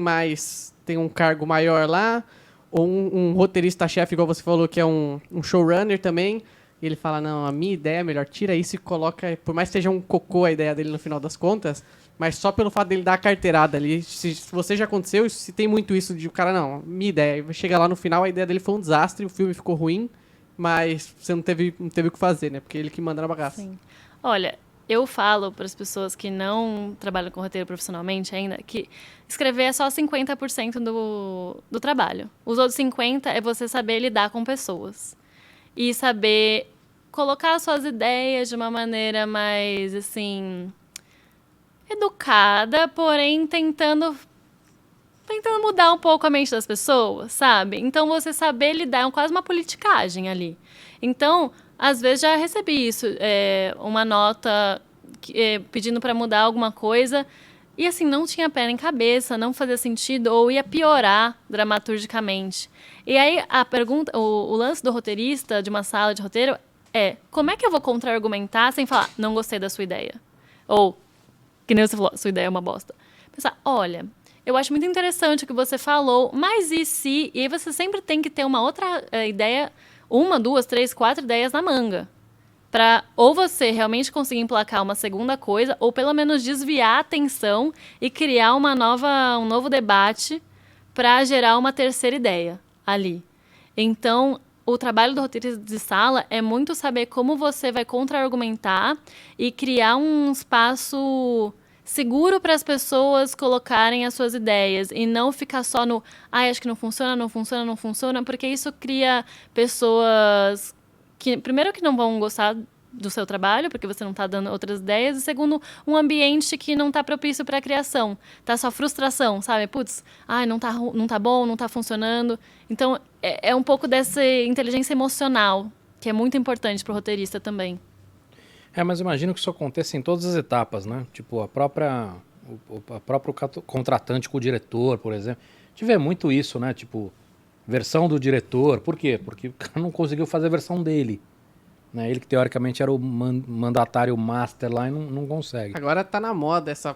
um cargo maior lá, ou um roteirista-chefe, igual você falou, que é um showrunner também, e ele fala, não, a minha ideia é melhor, tira isso e coloca, por mais que seja um cocô a ideia dele no final das contas, mas só pelo fato dele dar a carteirada ali, se você já aconteceu, se tem muito isso de o cara, não, minha ideia, chega lá no final, a ideia dele foi um desastre, o filme ficou ruim, mas você não teve o que fazer, né? Porque ele que manda na bagaça. Sim. Olha, eu falo para as pessoas que não trabalham com roteiro profissionalmente ainda que escrever é só 50% do trabalho. Os outros 50% é você saber lidar com pessoas. E saber colocar suas ideias de uma maneira mais, assim, educada, porém tentando mudar um pouco a mente das pessoas, sabe? Então, você saber lidar é quase uma politicagem ali. Então, às vezes já recebi isso, uma nota pedindo para mudar alguma coisa e, assim, não tinha pé nem cabeça, não fazia sentido ou ia piorar dramaturgicamente. E aí, a pergunta, o lance do roteirista de uma sala de roteiro é: como é que eu vou contra-argumentar sem falar, não gostei da sua ideia? Ou, que nem você falou, sua ideia é uma bosta. Pensar, olha, eu acho muito interessante o que você falou, mas e se... E aí você sempre tem que ter uma outra ideia, 1, 2, 3, 4 ideias na manga. Pra ou você realmente conseguir emplacar uma segunda coisa, ou pelo menos desviar a atenção e criar um novo debate para gerar uma terceira ideia ali. Então, o trabalho do roteirista de sala é muito saber como você vai contra-argumentar e criar um espaço seguro para as pessoas colocarem as suas ideias e não ficar só no, acho que não funciona, não funciona, não funciona, porque isso cria pessoas que, primeiro, que não vão gostar do seu trabalho, porque você não está dando outras ideias, e segundo, um ambiente que não está propício para a criação. Tá só frustração, sabe? Putz, não tá bom, não tá funcionando. Então, é um pouco dessa inteligência emocional, que é muito importante para o roteirista também. Mas imagino que isso aconteça em todas as etapas, né? Tipo, a próprio contratante com o diretor, por exemplo. Tiver muito isso, né? Tipo, versão do diretor. Por quê? Porque o cara não conseguiu fazer a versão dele. Né? Ele que teoricamente era o mandatário master lá e não consegue. Agora tá na moda essa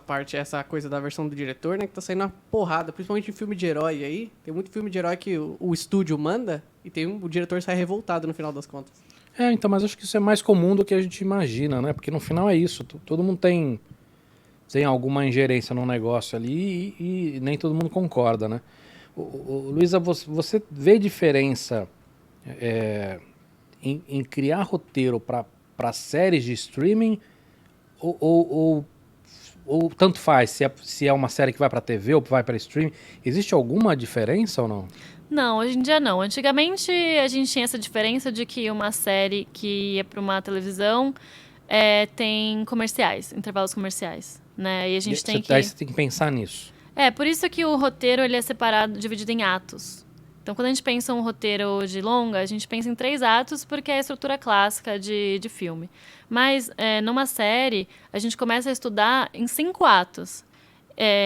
coisa da versão do diretor, né? Que tá saindo uma porrada, principalmente em filme de herói aí. Tem muito filme de herói que o estúdio manda e o diretor sai revoltado no final das contas. Então, mas acho que isso é mais comum do que a gente imagina, né? Porque no final é isso. Todo mundo tem alguma ingerência no negócio ali e nem todo mundo concorda, né? Luísa, você vê diferença em criar roteiro para séries de streaming ou tanto faz se é uma série que vai para TV ou vai para streaming? Existe alguma diferença ou não? Não, hoje em dia não. Antigamente a gente tinha essa diferença de que uma série que ia para uma televisão tem comerciais, intervalos comerciais, né? E a gente tem que... Aí você tem que pensar nisso. Por isso que o roteiro ele é separado, dividido em atos. Então, quando a gente pensa um roteiro de longa, a gente pensa em 3 atos, porque é a estrutura clássica de filme. Mas, numa série, a gente começa a estudar em 5 atos.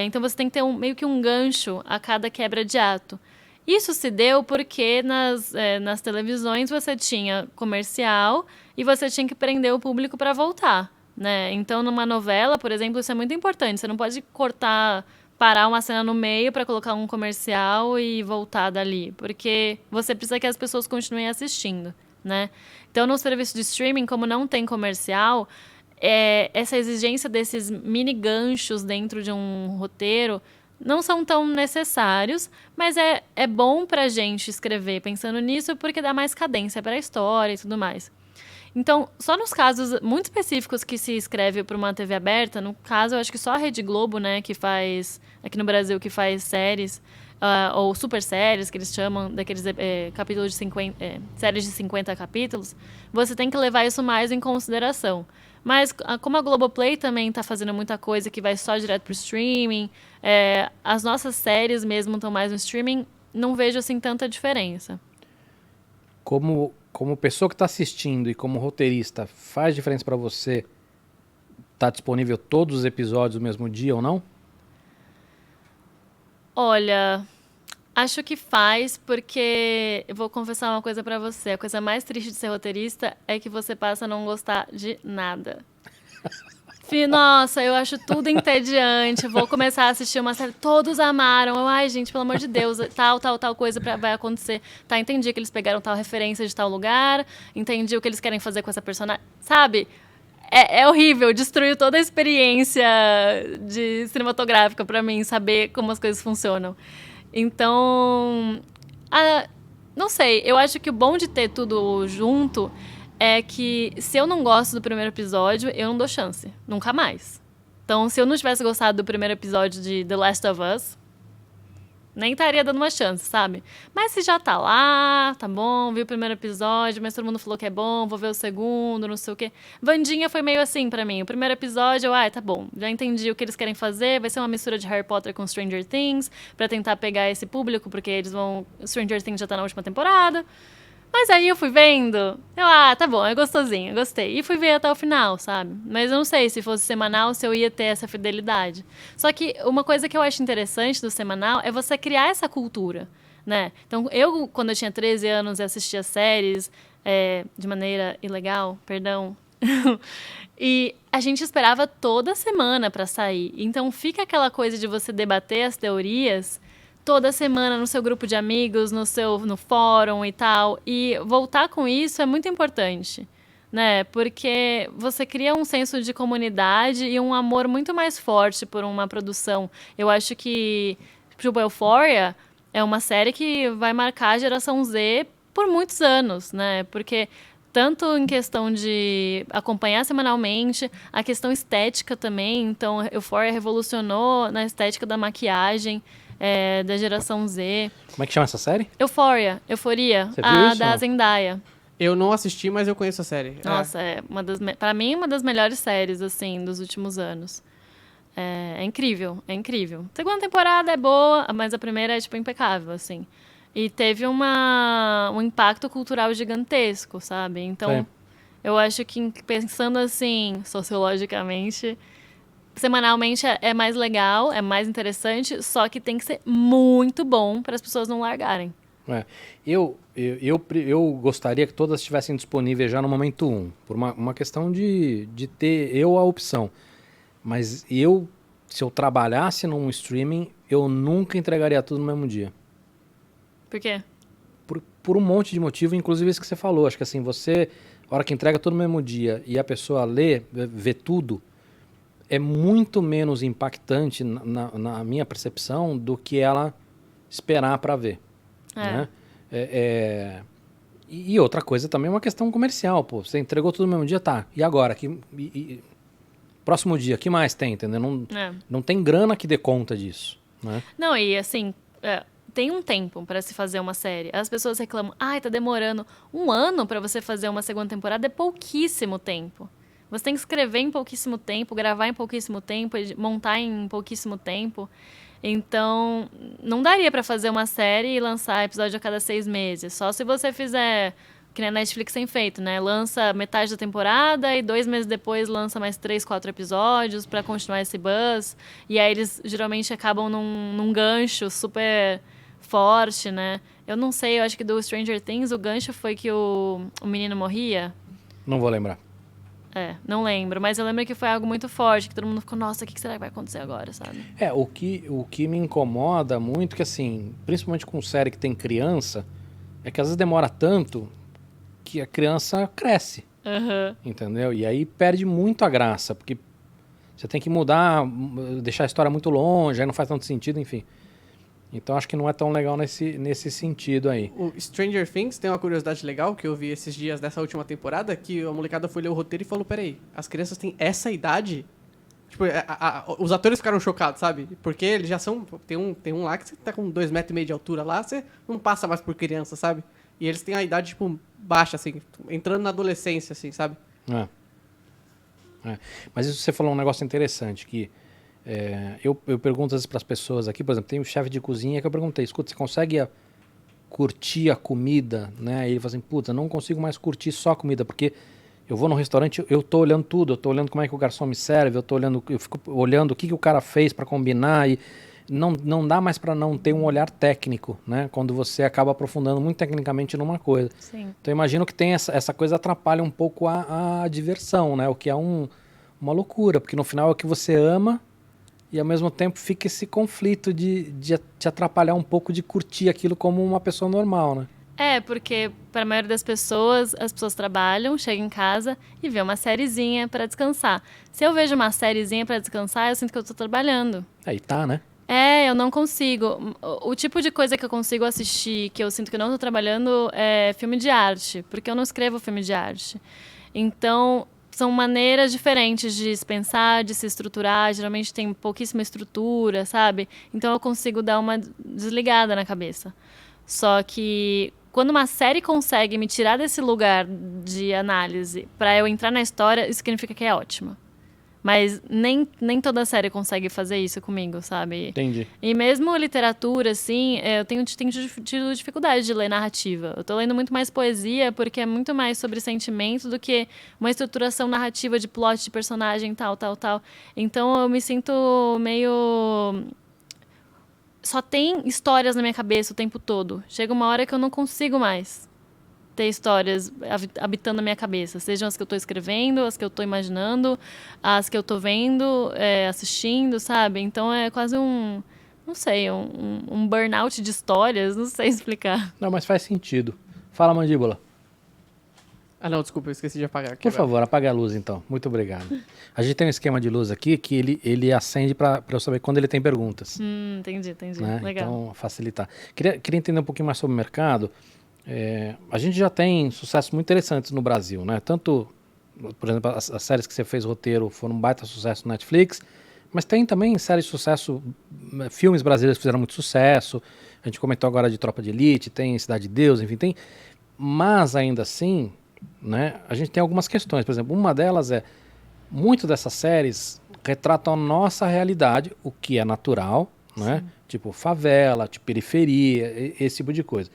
Então, você tem que ter meio que um gancho a cada quebra de ato. Isso se deu porque nas televisões você tinha comercial e você tinha que prender o público para voltar, né? Então, numa novela, por exemplo, isso é muito importante. Você não pode parar uma cena no meio para colocar um comercial e voltar dali, porque você precisa que as pessoas continuem assistindo, né? Então, no serviço de streaming, como não tem comercial, essa exigência desses mini ganchos dentro de um roteiro não são tão necessários, mas é bom pra gente escrever pensando nisso porque dá mais cadência para a história e tudo mais. Então, só nos casos muito específicos que se escreve para uma TV aberta, no caso, eu acho que só a Rede Globo, né, que faz, aqui no Brasil, que faz séries, ou super séries, que eles chamam, daqueles capítulos de 50, séries de 50 capítulos, você tem que levar isso mais em consideração. Mas, como a Globoplay também está fazendo muita coisa que vai só direto para o streaming, as nossas séries mesmo estão mais no streaming, não vejo, assim, tanta diferença. Como pessoa que está assistindo e como roteirista, faz diferença para você estar disponível todos os episódios no mesmo dia ou não? Olha, acho que faz, porque eu vou confessar uma coisa pra você. A coisa mais triste de ser roteirista é que você passa a não gostar de nada. Nossa, eu acho tudo entediante. Eu vou começar a assistir uma série, todos amaram. Ai, gente, pelo amor de Deus, tal coisa vai acontecer. Tá, entendi que eles pegaram tal referência de tal lugar, entendi o que eles querem fazer com essa personagem. Sabe? É horrível, destruiu toda a experiência cinematográfica pra mim, saber como as coisas funcionam. Então, não sei, eu acho que o bom de ter tudo junto é que se eu não gosto do primeiro episódio, eu não dou chance, nunca mais. Então, se eu não tivesse gostado do primeiro episódio de The Last of Us, nem estaria dando uma chance, sabe? Mas se já tá lá, tá bom, vi o primeiro episódio, mas todo mundo falou que é bom, vou ver o segundo, não sei o quê. Wandinha foi meio assim pra mim. O primeiro episódio, tá bom, já entendi o que eles querem fazer, vai ser uma mistura de Harry Potter com Stranger Things, pra tentar pegar esse público, porque Stranger Things já tá na última temporada. Mas aí eu fui vendo, tá bom, é gostosinho, gostei. E fui ver até o final, sabe? Mas eu não sei se fosse semanal, se eu ia ter essa fidelidade. Só que uma coisa que eu acho interessante do semanal é você criar essa cultura, né? Então, quando eu tinha 13 anos, eu assistia séries de maneira ilegal, perdão. E a gente esperava toda semana pra sair. Então, fica aquela coisa de você debater as teorias toda semana no seu grupo de amigos, no fórum e tal. E voltar com isso é muito importante, né? Porque você cria um senso de comunidade e um amor muito mais forte por uma produção. Eu acho que, tipo, Euphoria é uma série que vai marcar a geração Z por muitos anos, né? Porque Tanto em questão de acompanhar semanalmente, a questão estética também. Então, Euphoria revolucionou na estética da maquiagem da geração Z. Como é que chama essa série? Euforia, Você viu a isso? da Zendaya. Eu não assisti, mas eu conheço a série. Nossa, pra mim, uma das melhores séries, assim, dos últimos anos. É incrível, é incrível. Segunda temporada é boa, mas a primeira é, tipo, impecável, assim. E teve um impacto cultural gigantesco, sabe? Então, Sim. eu acho que pensando assim, sociologicamente, semanalmente é mais legal, é mais interessante, só que tem que ser muito bom para as pessoas não largarem. Eu gostaria que todas estivessem disponíveis já no momento 1, por uma questão de ter a opção. Mas se eu trabalhasse num streaming, eu nunca entregaria tudo no mesmo dia. Por quê? Por um monte de motivo, inclusive isso que você falou. Acho que assim, a hora que entrega tudo no mesmo dia e a pessoa vê tudo, é muito menos impactante na minha percepção do que ela esperar para ver. Né? E outra coisa também é uma questão comercial. Pô, você entregou tudo no mesmo dia, tá. E agora? Próximo dia, o que mais tem? Entendeu? Não tem grana que dê conta disso. Né? Não, e assim... tem um tempo para se fazer uma série. As pessoas reclamam, tá demorando. 1 ano para você fazer uma segunda temporada é pouquíssimo tempo. Você tem que escrever em pouquíssimo tempo, gravar em pouquíssimo tempo, montar em pouquíssimo tempo. Então, não daria para fazer uma série e lançar episódio a cada 6 meses. Só se você fizer, que nem a Netflix tem feito, né? Lança metade da temporada e 2 meses depois lança mais 3, 4 episódios para continuar esse buzz. E aí eles geralmente acabam num gancho super forte, né? Eu não sei, eu acho que do Stranger Things o gancho foi que o menino morria. Não vou lembrar. Não lembro, mas eu lembro que foi algo muito forte, que todo mundo ficou, nossa, o que será que vai acontecer agora, sabe? O que me incomoda muito, que assim, principalmente com série que tem criança, é que às vezes demora tanto que a criança cresce, entendeu? E aí perde muito a graça, porque você tem que mudar, deixar a história muito longe, aí não faz tanto sentido, enfim. Então acho que não é tão legal nesse sentido aí. O Stranger Things tem uma curiosidade legal que eu vi esses dias dessa última temporada, que a molecada foi ler o roteiro e falou, peraí, as crianças têm essa idade? Tipo, os atores ficaram chocados, sabe? Porque eles já são... Tem um lá que você tá com 2,5 metros de altura lá, você não passa mais por criança, sabe? E eles têm a idade, tipo, baixa, assim, entrando na adolescência, assim, sabe? Mas isso você falou um negócio interessante, que eu pergunto às vezes para as pessoas aqui, por exemplo, tem um chefe de cozinha que eu perguntei, escuta, você consegue curtir a comida, né? E ele fala assim, puta, não consigo mais curtir só a comida, porque eu vou no restaurante, eu tô olhando tudo, eu tô olhando como é que o garçom me serve, eu fico olhando o que o cara fez para combinar e não dá mais para não ter um olhar técnico, né? Quando você acaba aprofundando muito tecnicamente numa coisa. Sim. Então eu imagino que tem essa coisa atrapalha um pouco a diversão, né? O que é uma loucura, porque no final é o que você ama e ao mesmo tempo fica esse conflito de te atrapalhar um pouco de curtir aquilo como uma pessoa normal, né? Porque para a maioria das pessoas, as pessoas trabalham, chegam em casa e vê uma sériezinha para descansar. Se eu vejo uma sériezinha para descansar, eu sinto que eu tô trabalhando. Aí tá, né? Eu não consigo. O tipo de coisa que eu consigo assistir, que eu sinto que eu não tô trabalhando, é filme de arte, porque eu não escrevo filme de arte. Então, são maneiras diferentes de se pensar, de se estruturar. Geralmente tem pouquíssima estrutura, sabe? Então eu consigo dar uma desligada na cabeça. Só que quando uma série consegue me tirar desse lugar de análise para eu entrar na história, isso significa que é ótima. Mas nem toda série consegue fazer isso comigo, sabe? Entendi. E mesmo literatura, assim, eu tenho tido dificuldade de ler narrativa. Eu tô lendo muito mais poesia, porque é muito mais sobre sentimento do que uma estruturação narrativa de plot, de personagem, tal. Então eu me sinto meio... Só tem histórias na minha cabeça o tempo todo. Chega uma hora que eu não consigo mais ter histórias habitando a minha cabeça. Sejam as que eu estou escrevendo, as que eu estou imaginando, as que eu estou vendo, assistindo, sabe? Então é quase um burnout de histórias, não sei explicar. Não, mas faz sentido. Fala, Mandíbula. Ah, não, desculpa, eu esqueci de apagar aqui. Por favor, apague a luz então. Muito obrigado. A gente tem um esquema de luz aqui que ele acende para eu saber quando ele tem perguntas. Entendi. Né? Legal. Então, facilitar. Queria entender um pouquinho mais sobre o mercado. A gente já tem sucessos muito interessantes no Brasil, né? Tanto, por exemplo, as séries que você fez roteiro foram um baita sucesso no Netflix, mas tem também séries de sucesso, filmes brasileiros que fizeram muito sucesso. A gente comentou agora de Tropa de Elite, tem Cidade de Deus, enfim, tem. Mas ainda assim, né, a gente tem algumas questões. Por exemplo, uma delas é, muito dessas séries retratam a nossa realidade, o que é natural, né? Tipo favela, tipo periferia, esse tipo de coisa.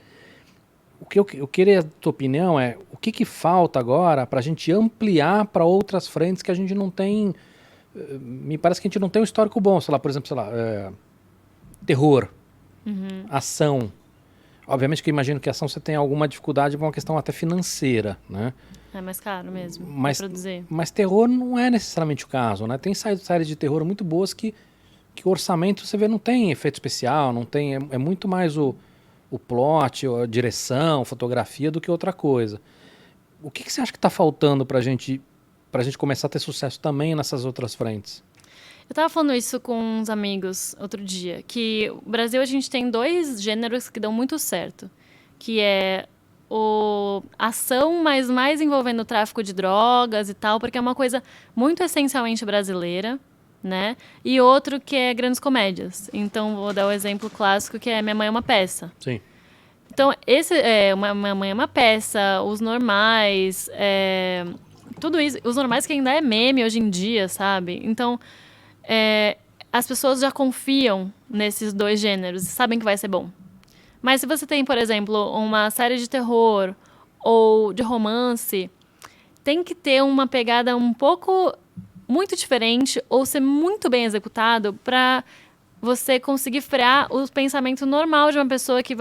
O que eu queria a tua opinião é o que falta agora para a gente ampliar para outras frentes que a gente não tem. Me parece que a gente não tem um histórico bom, sei lá, por exemplo, terror, ação. Obviamente que eu imagino que a ação você tem alguma dificuldade por uma questão até financeira, né? É mais caro mesmo Mas, pra produzir. mas terror não é necessariamente o caso, né? Tem séries de terror muito boas que o orçamento, você vê, não tem efeito especial, não tem, é muito mais o plot, a direção, fotografia do que outra coisa. O que você acha que está faltando para a gente começar a ter sucesso também nessas outras frentes? Eu tava falando isso com uns amigos outro dia, que o Brasil a gente tem 2 gêneros que dão muito certo, que é ação, mas mais envolvendo o tráfico de drogas e tal, porque é uma coisa muito essencialmente brasileira, né? E outro que é grandes comédias. Então, vou dar o exemplo clássico, que é Minha Mãe é uma Peça. Sim. Então, esse é Minha Mãe é uma Peça, Os Normais, tudo isso. Os Normais que ainda é meme hoje em dia, sabe? Então, as pessoas já confiam nesses 2 gêneros e sabem que vai ser bom. Mas se você tem, por exemplo, uma série de terror ou de romance, tem que ter uma pegada um pouco muito diferente ou ser muito bem executado para você conseguir frear o pensamento normal de uma pessoa que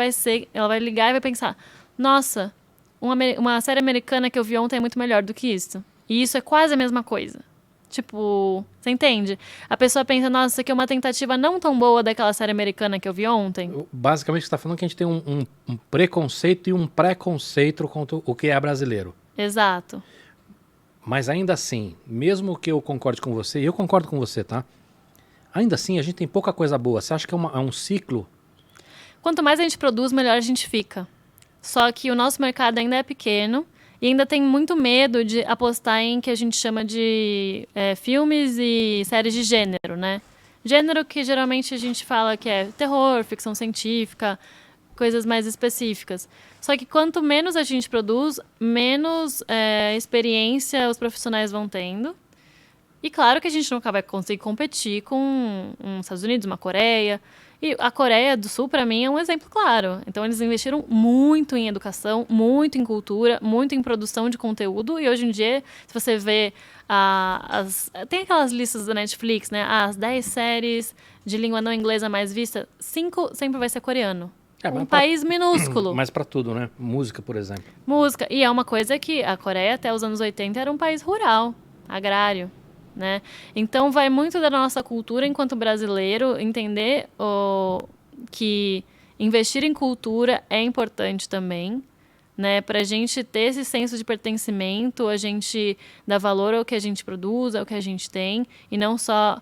ela vai ligar e vai pensar, nossa, uma série americana que eu vi ontem é muito melhor do que isso. E isso é quase a mesma coisa. Tipo, você entende? A pessoa pensa, nossa, isso aqui é uma tentativa não tão boa daquela série americana que eu vi ontem. Basicamente, você está falando que a gente tem um preconceito e um preconceito contra o que é brasileiro. Exato. Mas ainda assim, mesmo que eu concorde com você, e eu concordo com você, tá? Ainda assim, a gente tem pouca coisa boa. Você acha que é um ciclo? Quanto mais a gente produz, melhor a gente fica. Só que o nosso mercado ainda é pequeno e ainda tem muito medo de apostar em que a gente chama de filmes e séries de gênero, né? Gênero que geralmente a gente fala que é terror, ficção científica, coisas mais específicas. Só que quanto menos a gente produz, menos experiência os profissionais vão tendo. E claro que a gente nunca vai conseguir competir com os Estados Unidos, uma Coreia. E a Coreia do Sul, para mim, é um exemplo claro. Então, eles investiram muito em educação, muito em cultura, muito em produção de conteúdo. E hoje em dia, se você vê tem aquelas listas da Netflix, né? As 10 séries de língua não inglesa mais vista, 5 sempre vai ser coreano. Um país minúsculo. Mas para tudo, né? Música, por exemplo. Música. E é uma coisa que a Coreia, até os anos 80, era um país rural, agrário. Né? Então vai muito da nossa cultura enquanto brasileiro entender que investir em cultura é importante também, né? Para a gente ter esse senso de pertencimento, a gente dá valor ao que a gente produz, ao que a gente tem, e não só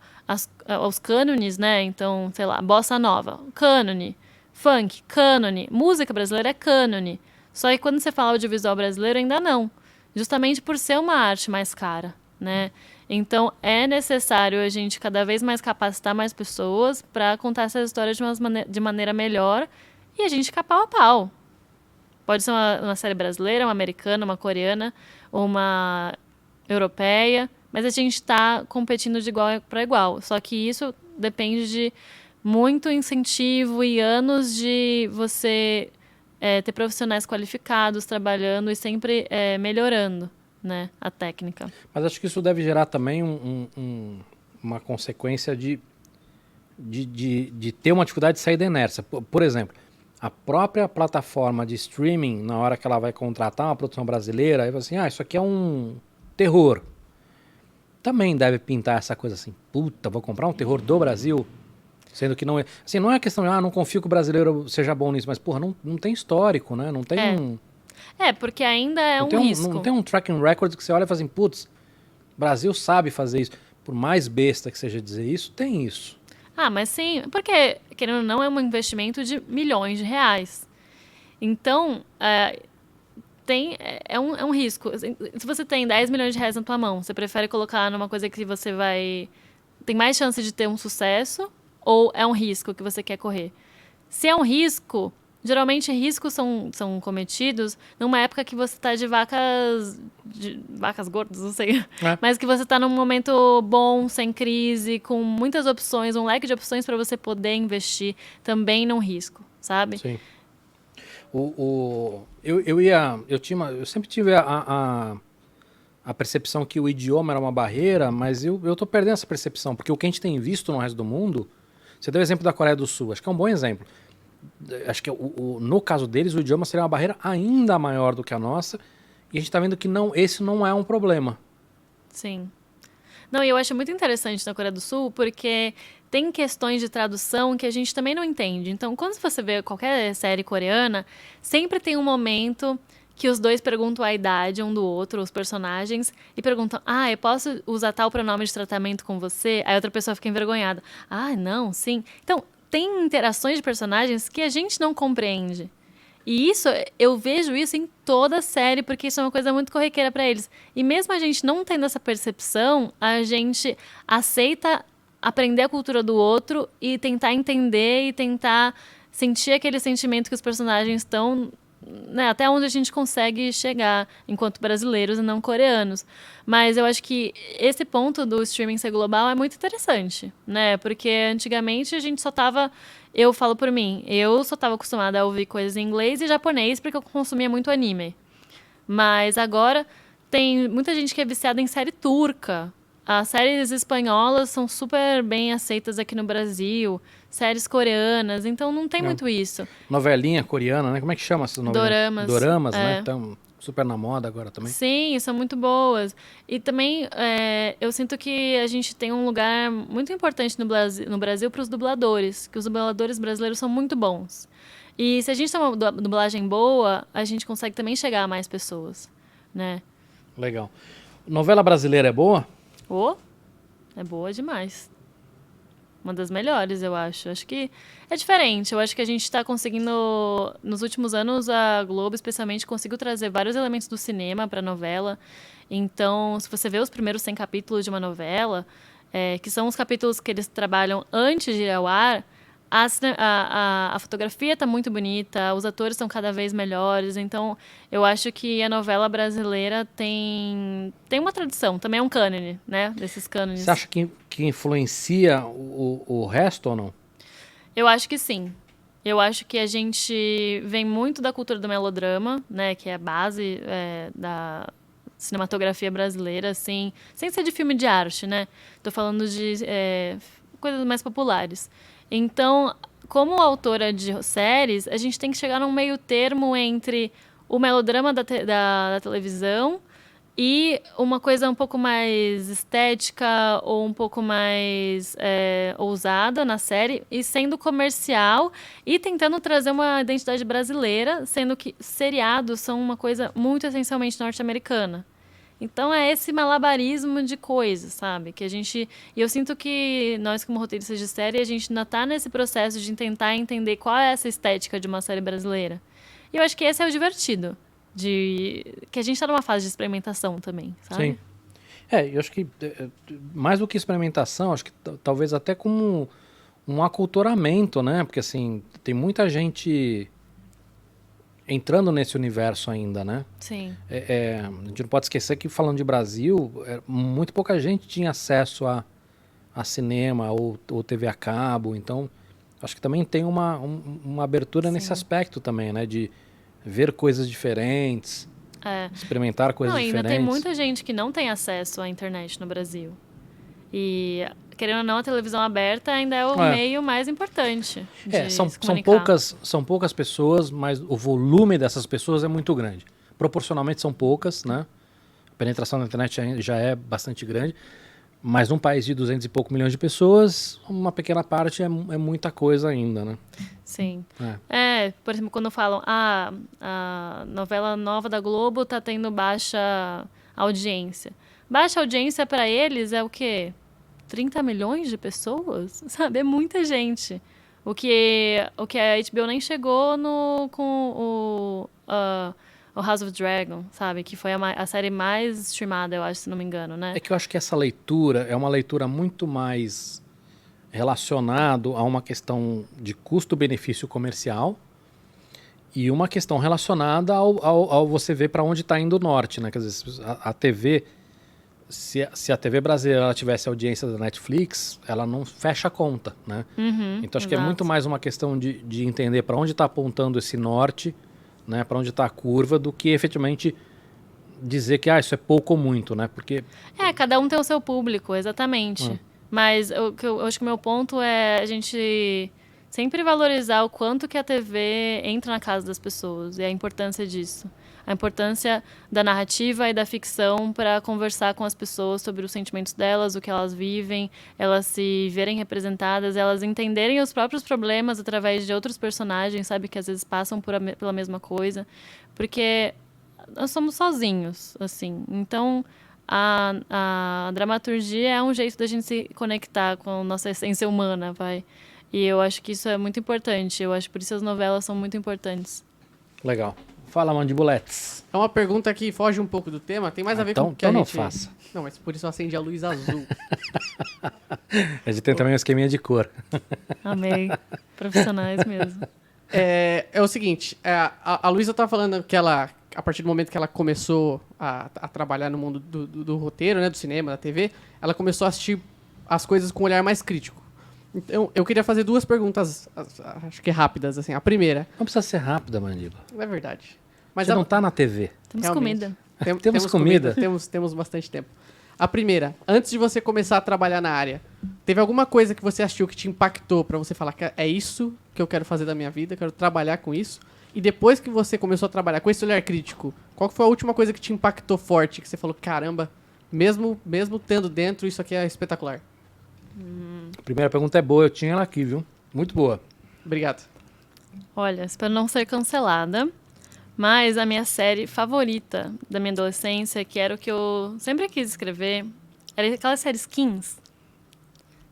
aos cânones, né? Então, sei lá, bossa nova, cânone, funk, cânone, música brasileira é cânone. Só que quando você fala audiovisual brasileiro, ainda não, justamente por ser uma arte mais cara, né? Então, é necessário a gente cada vez mais capacitar mais pessoas para contar essas histórias de maneira melhor e a gente ficar pau a pau. Pode ser uma série brasileira, uma americana, uma coreana, uma europeia, mas a gente está competindo de igual para igual. Só que isso depende de muito incentivo e anos de você ter profissionais qualificados trabalhando e sempre melhorando, né, a técnica. Mas acho que isso deve gerar também uma consequência de ter uma dificuldade de sair da inércia. Por exemplo, a própria plataforma de streaming, na hora que ela vai contratar uma produção brasileira, aí vai assim, isso aqui é um terror. Também deve pintar essa coisa assim, puta, vou comprar um terror do Brasil, sendo que não é... Assim, não é questão de, não confio que o brasileiro seja bom nisso, mas, porra, não tem histórico, né? Não tem porque ainda é um risco. Não tem um tracking record que você olha e fala assim, putz, o Brasil sabe fazer isso. Por mais besta que seja dizer isso, tem isso. Mas sim, porque, querendo ou não, é um investimento de milhões de reais. Então, é um risco. Se você tem 10 milhões de reais na tua mão, você prefere colocar numa coisa que você tem mais chance de ter um sucesso, ou é um risco que você quer correr? Se é um risco, geralmente riscos são cometidos numa época que você está de vacas gordas, não sei. Mas que você está num momento bom, sem crise, com muitas opções, um leque de opções para você poder investir também num risco, sabe? Sim. Eu sempre tive a percepção que o idioma era uma barreira, mas eu tô perdendo essa percepção, porque o que a gente tem visto no resto do mundo, você deu o exemplo da Coreia do Sul, acho que é um bom exemplo. Acho que no caso deles, o idioma seria uma barreira ainda maior do que a nossa, e a gente tá vendo que esse não é um problema. Sim. Não, e eu acho muito interessante na Coreia do Sul, porque tem questões de tradução que a gente também não entende. Então, quando você vê qualquer série coreana, sempre tem um momento que os dois perguntam a idade um do outro, os personagens, e perguntam, eu posso usar tal pronome de tratamento com você? Aí a outra pessoa fica envergonhada. Não, sim. Então, tem interações de personagens que a gente não compreende. E eu vejo isso em toda a série, porque isso é uma coisa muito corriqueira para eles. E mesmo a gente não tendo essa percepção, a gente aceita aprender a cultura do outro e tentar entender e tentar sentir aquele sentimento que os personagens estão, né, até onde a gente consegue chegar enquanto brasileiros e não coreanos. Mas eu acho que esse ponto do streaming ser global é muito interessante, né? Porque antigamente a gente só tava... Eu falo por mim, eu só estava acostumada a ouvir coisas em inglês e japonês porque eu consumia muito anime. Mas agora tem muita gente que é viciada em série turca. As séries espanholas são super bem aceitas aqui no Brasil, séries coreanas, então não tem muito isso. Novelinha coreana, né? Como é que chama essas novelas? Doramas. Doramas, né? Estão super na moda agora também. Sim, são muito boas. E também eu sinto que a gente tem um lugar muito importante no Brasil para os dubladores, que os dubladores brasileiros são muito bons. E se a gente tem uma dublagem boa, a gente consegue também chegar a mais pessoas, né? Legal. Novela brasileira é boa? É boa demais. Uma das melhores, eu acho. Acho que é diferente. Eu acho que a gente está conseguindo... Nos últimos anos, a Globo, especialmente, conseguiu trazer vários elementos do cinema para a novela. Então, se você vê os primeiros 100 capítulos de uma novela, que são os capítulos que eles trabalham antes de ir ao ar, a fotografia está muito bonita, os atores estão cada vez melhores. Então, eu acho que a novela brasileira tem uma tradição. Também é um cânone, né? Desses cânones. Você acha que influencia o resto ou não? Eu acho que sim. Eu acho que a gente vem muito da cultura do melodrama, né? Que é a base da cinematografia brasileira, assim, sem ser de filme de arte, né? Tô falando de coisas mais populares. Então, como autora de séries, a gente tem que chegar num meio termo entre o melodrama da televisão e uma coisa um pouco mais estética ou um pouco mais ousada na série, e sendo comercial e tentando trazer uma identidade brasileira, sendo que seriados são uma coisa muito essencialmente norte-americana. Então é esse malabarismo de coisas, sabe? Que a gente... E eu sinto que nós, como roteiristas de série, a gente ainda tá nesse processo de tentar entender qual é essa estética de uma série brasileira. E eu acho que esse é o divertido. Que a gente tá numa fase de experimentação também, sabe? Sim. Eu acho que mais do que experimentação, acho que talvez até como um aculturamento, né? Porque assim, tem muita gente entrando nesse universo ainda, né? Sim. A gente não pode esquecer que, falando de Brasil, muito pouca gente tinha acesso a cinema ou TV a cabo. Então, acho que também tem uma abertura nesse aspecto também, né? De ver coisas diferentes, experimentar coisas diferentes. Ainda tem muita gente que não tem acesso à internet no Brasil. E, querendo ou não, a televisão aberta ainda é o meio mais importante de se comunicar. São poucas pessoas, mas o volume dessas pessoas é muito grande. Proporcionalmente são poucas, né? A penetração da internet já é bastante grande, mas num país de 200 e pouco milhões de pessoas, uma pequena parte é muita coisa ainda, né? Sim. Por exemplo, quando falam a novela nova da Globo tá tendo baixa audiência. Baixa audiência para eles é o quê? 30 milhões de pessoas? Sabe? É muita gente. O que a HBO nem chegou com o House of Dragon, sabe? Que foi a série mais streamada, eu acho, se não me engano, né? É que eu acho que essa leitura é uma leitura muito mais relacionado a uma questão de custo-benefício comercial e uma questão relacionada ao você ver para onde está indo o norte, né? Quer dizer, a TV, se a TV brasileira ela tivesse audiência da Netflix, ela não fecha a conta, né? Então acho que é muito mais uma questão de entender para onde está apontando esse norte, né? Para onde está a curva, do que efetivamente dizer que isso é pouco ou muito, né? Porque cada um tem o seu público, exatamente. Mas eu acho que o meu ponto é a gente sempre valorizar o quanto que a TV entra na casa das pessoas e a importância disso. A importância da narrativa e da ficção para conversar com as pessoas sobre os sentimentos delas, o que elas vivem, elas se verem representadas, elas entenderem os próprios problemas através de outros personagens, sabe? Que às vezes passam pela mesma coisa. Porque nós somos sozinhos, assim. Então, a dramaturgia é um jeito da gente se conectar com a nossa essência humana, vai. E eu acho que isso é muito importante. Eu acho que por isso as novelas são muito importantes. legal. Fala, Mandibuletes. É uma pergunta que foge um pouco do tema, tem mais a ver com o que a então gente... não faça. Não, mas por isso eu acendi a luz azul. A gente tem também um esqueminha de cor. Amei. Profissionais mesmo. É o seguinte, a Luísa tá falando que ela, a partir do momento que ela começou a trabalhar no mundo do roteiro, né, do cinema, da TV, ela começou a assistir as coisas com um olhar mais crítico. Então, eu queria fazer duas perguntas, acho que rápidas, assim. A primeira... Não precisa ser rápida, Mandíbula. É verdade. Mas Você não tá na TV. Temos realmente. comida. Temos comida? Temos bastante tempo. A primeira, antes de você começar a trabalhar na área, teve alguma coisa que você assistiu que te impactou pra você falar que é isso que eu quero fazer da minha vida, quero trabalhar com isso? E depois que você começou a trabalhar com esse olhar crítico, qual foi a última coisa que te impactou forte, que você falou, caramba, mesmo tendo dentro, isso aqui é espetacular? A primeira pergunta é boa, eu tinha ela aqui, viu? Muito boa. Obrigado. Olha, espero não ser cancelada, mas a minha série favorita da minha adolescência, que era o que eu sempre quis escrever, era aquela série Skins.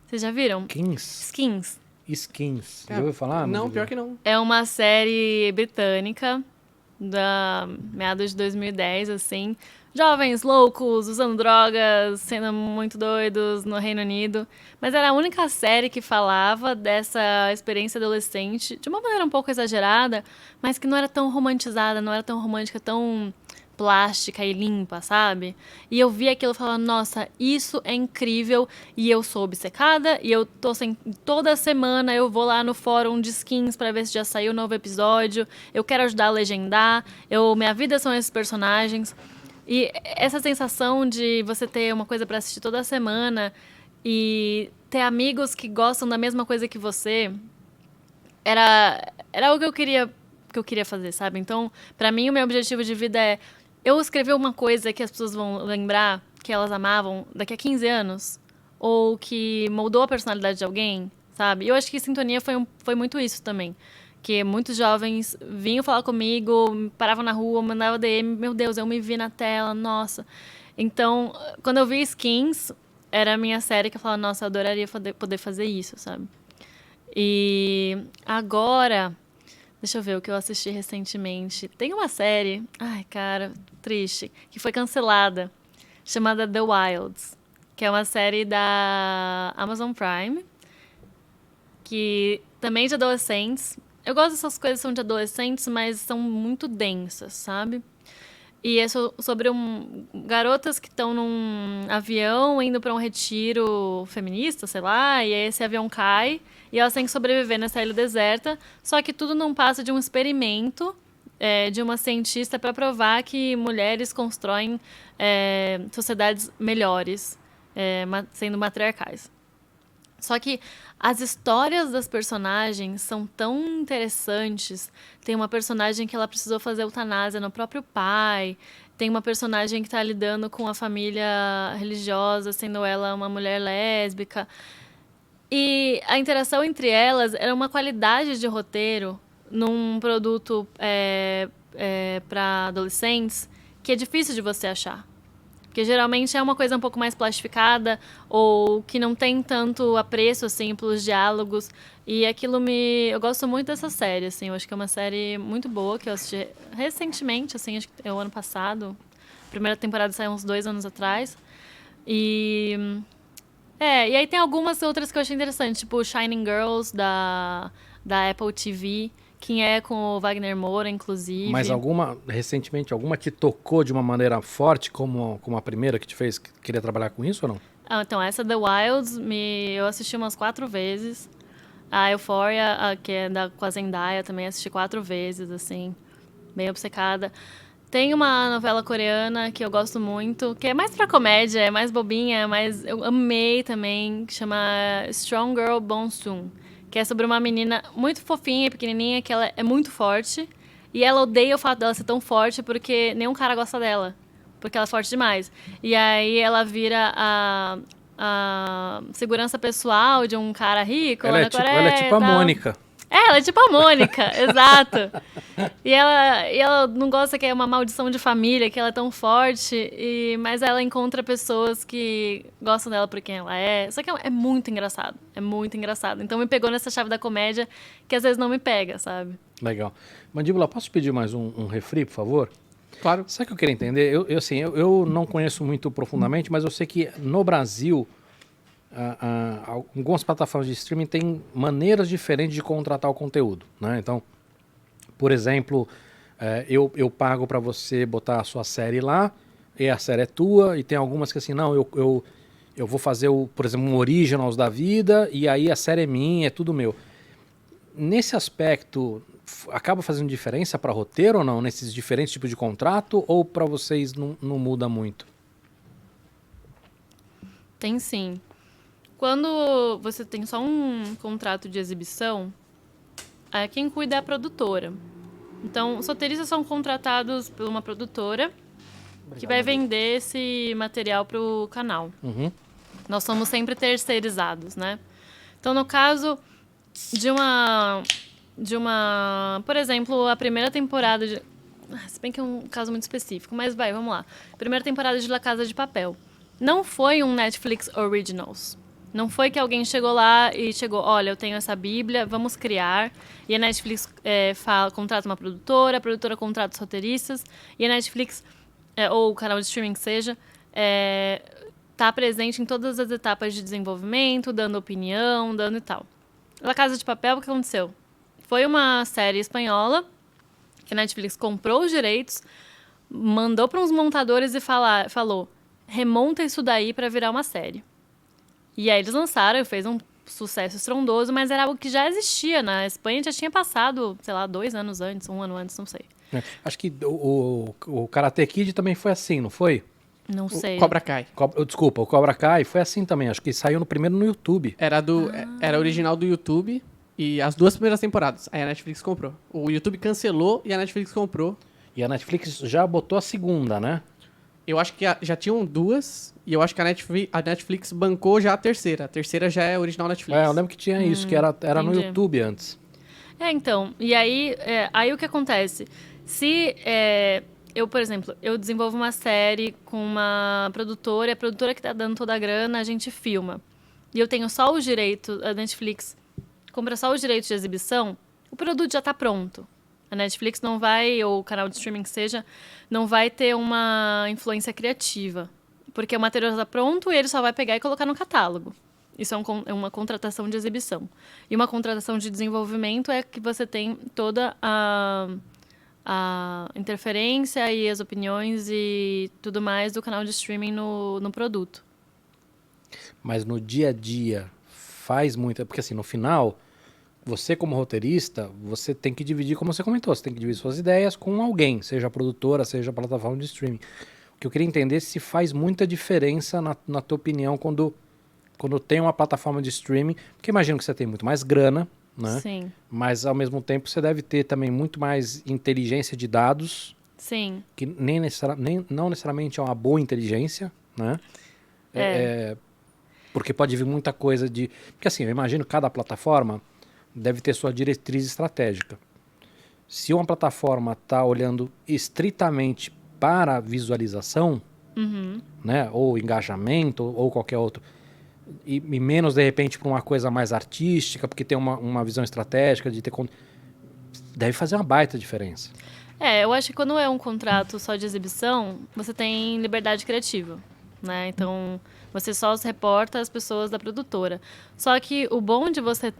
Vocês já viram? Skins. Skins. Já ouviu falar? Não, Mandíbula? pior que não. É uma série britânica da meados de 2010, assim. Jovens loucos, usando drogas, sendo muito doidos no Reino Unido. Mas era a única série que falava dessa experiência adolescente de uma maneira um pouco exagerada, mas que não era tão romantizada, não era tão romântica, tão plástica e limpa, sabe? E eu vi aquilo e falava, nossa, isso é incrível. E eu sou obcecada e eu tô toda semana eu vou lá no fórum de Skins pra ver se já saiu o novo episódio. Eu quero ajudar a legendar. Minha vida são esses personagens. E essa sensação de você ter uma coisa pra assistir toda semana e ter amigos que gostam da mesma coisa que você era algo que eu queria fazer, sabe? Então, pra mim, o meu objetivo de vida é eu escrever uma coisa que as pessoas vão lembrar que elas amavam daqui a 15 anos ou que moldou a personalidade de alguém, sabe? E eu acho que Sintonia foi muito isso também. Que muitos jovens vinham falar comigo, paravam na rua, mandavam DM, meu Deus, eu me vi na tela, nossa. Então, quando eu vi Skins, era a minha série que eu falava, nossa, eu adoraria poder fazer isso, sabe? E agora, deixa eu ver o que eu assisti recentemente. Tem uma série, ai cara, triste, que foi cancelada, chamada The Wilds, que é uma série da Amazon Prime, que também é de adolescentes. Eu gosto dessas coisas que são de adolescentes, mas são muito densas, sabe? E é sobre garotas que estão num avião indo para um retiro feminista, sei lá, e aí esse avião cai e elas têm que sobreviver nessa ilha deserta, só que tudo não passa de um experimento de uma cientista para provar que mulheres constroem sociedades melhores, sendo matriarcais. Só que as histórias das personagens são tão interessantes. Tem uma personagem que ela precisou fazer eutanásia no próprio pai. Tem uma personagem que está lidando com a família religiosa, sendo ela uma mulher lésbica. E a interação entre elas era uma qualidade de roteiro num produto para adolescentes que é difícil de você achar. Porque geralmente é uma coisa um pouco mais plastificada ou que não tem tanto apreço, assim, pelos diálogos. E aquilo eu gosto muito dessa série, assim. Eu acho que é uma série muito boa que eu assisti recentemente, assim, acho que é o ano passado. A primeira temporada saiu uns 2 anos atrás. E aí tem algumas outras que eu achei interessantes, tipo Shining Girls, da Apple TV, que é com o Wagner Moura, inclusive. Mas recentemente, alguma te tocou de uma maneira forte, como a primeira que te fez querer trabalhar com isso ou não? Então, essa The Wilds, eu assisti umas 4 vezes. A Euphoria, que é com a Zendaya, também assisti 4 vezes, assim, bem obcecada. Tem uma novela coreana que eu gosto muito, que é mais pra comédia, é mais bobinha, mas eu amei também, que chama Strong Girl Bong-soon, que é sobre uma menina muito fofinha e pequenininha, que ela é muito forte, e ela odeia o fato dela ser tão forte porque nenhum cara gosta dela, porque ela é forte demais. E aí ela vira a segurança pessoal de um cara rico Ela lá na Coreia. é tipo a e tal. Mônica. Ela é tipo a Mônica, exato. E ela não gosta que é uma maldição de família, que ela é tão forte, mas ela encontra pessoas que gostam dela por quem ela é. Só que é muito engraçado, é muito engraçado. Então me pegou nessa chave da comédia que às vezes não me pega, sabe? Legal. Mandíbula, posso pedir mais um refri, por favor? Claro. Sabe o que eu queria entender? Eu não conheço muito profundamente, mas eu sei que no Brasil, algumas plataformas de streaming têm maneiras diferentes de contratar o conteúdo, né? Então, por exemplo, eu pago para você botar a sua série lá, e a série é tua, e tem algumas que assim, não, eu vou fazer, por exemplo, um Originals da vida, e aí a série é minha, é tudo meu. Nesse aspecto, acaba fazendo diferença para roteiro ou não, nesses diferentes tipos de contrato, ou para vocês não muda muito? Tem sim. Quando você tem só um contrato de exibição, quem cuida é a produtora. Então, os roteiristas são contratados por uma produtora que vai vender esse material para o canal. Uhum. Nós somos sempre terceirizados, né? Então, no caso de uma... Por exemplo, a primeira temporada de... Se bem que é um caso muito específico, mas vamos lá. Primeira temporada de La Casa de Papel. Não foi um Netflix Originals. Não foi que alguém chegou lá e olha, eu tenho essa Bíblia, vamos criar. E a Netflix contrata uma produtora, a produtora contrata os roteiristas, e a Netflix, ou o canal de streaming que seja, tá presente em todas as etapas de desenvolvimento, dando opinião, dando e tal. La Casa de Papel, o que aconteceu? Foi uma série espanhola, que a Netflix comprou os direitos, mandou para uns montadores e falou, remonta isso daí para virar uma série. E aí eles lançaram, fez um sucesso estrondoso, mas era algo que já existia na Espanha, já tinha passado, sei lá, 2 anos antes, 1 ano antes, não sei. Acho que o Karate Kid também foi assim, não foi? Não sei. O Cobra Kai. Desculpa, o Cobra Kai foi assim também, acho que saiu primeiro no YouTube. Era original do YouTube e as 2 primeiras temporadas. Aí a Netflix comprou. O YouTube cancelou e a Netflix comprou. E a Netflix já botou a segunda, né? Eu acho que já tinham 2 e eu acho que a Netflix bancou já a terceira. A terceira já é original Netflix. Eu lembro que tinha isso, que era no entendi. YouTube antes. Então, e aí o que acontece? Se eu, por exemplo, eu desenvolvo uma série com uma produtora, e a produtora que tá dando toda a grana, a gente filma. E eu tenho só os direitos, a Netflix compra só os direitos de exibição, o produto já tá pronto. A Netflix não vai, ou o canal de streaming que seja, não vai ter uma influência criativa. Porque o material está pronto e ele só vai pegar e colocar no catálogo. Isso é uma contratação de exibição. E uma contratação de desenvolvimento é que você tem toda a interferência e as opiniões e tudo mais do canal de streaming no produto. Mas no dia a dia faz muito... Porque assim, no final... Você, como roteirista, você tem que dividir, como você comentou, você tem que dividir suas ideias com alguém, seja a produtora, seja a plataforma de streaming. O que eu queria entender é se faz muita diferença, na tua opinião, quando tem uma plataforma de streaming, porque imagino que você tem muito mais grana, né? Sim. Mas, ao mesmo tempo, você deve ter também muito mais inteligência de dados. Sim. Que não necessariamente é uma boa inteligência, né? Porque pode vir muita coisa de... Porque assim, eu imagino que cada plataforma... deve ter sua diretriz estratégica. Se uma plataforma está olhando estritamente para a visualização, né? Ou engajamento, ou qualquer outro. E menos, de repente, para uma coisa mais artística, porque tem uma visão estratégica de ter... Deve fazer uma baita diferença. Eu acho que quando é um contrato só de exibição, você tem liberdade criativa, né? Então, você só se reporta às pessoas da produtora. Só que o bom de você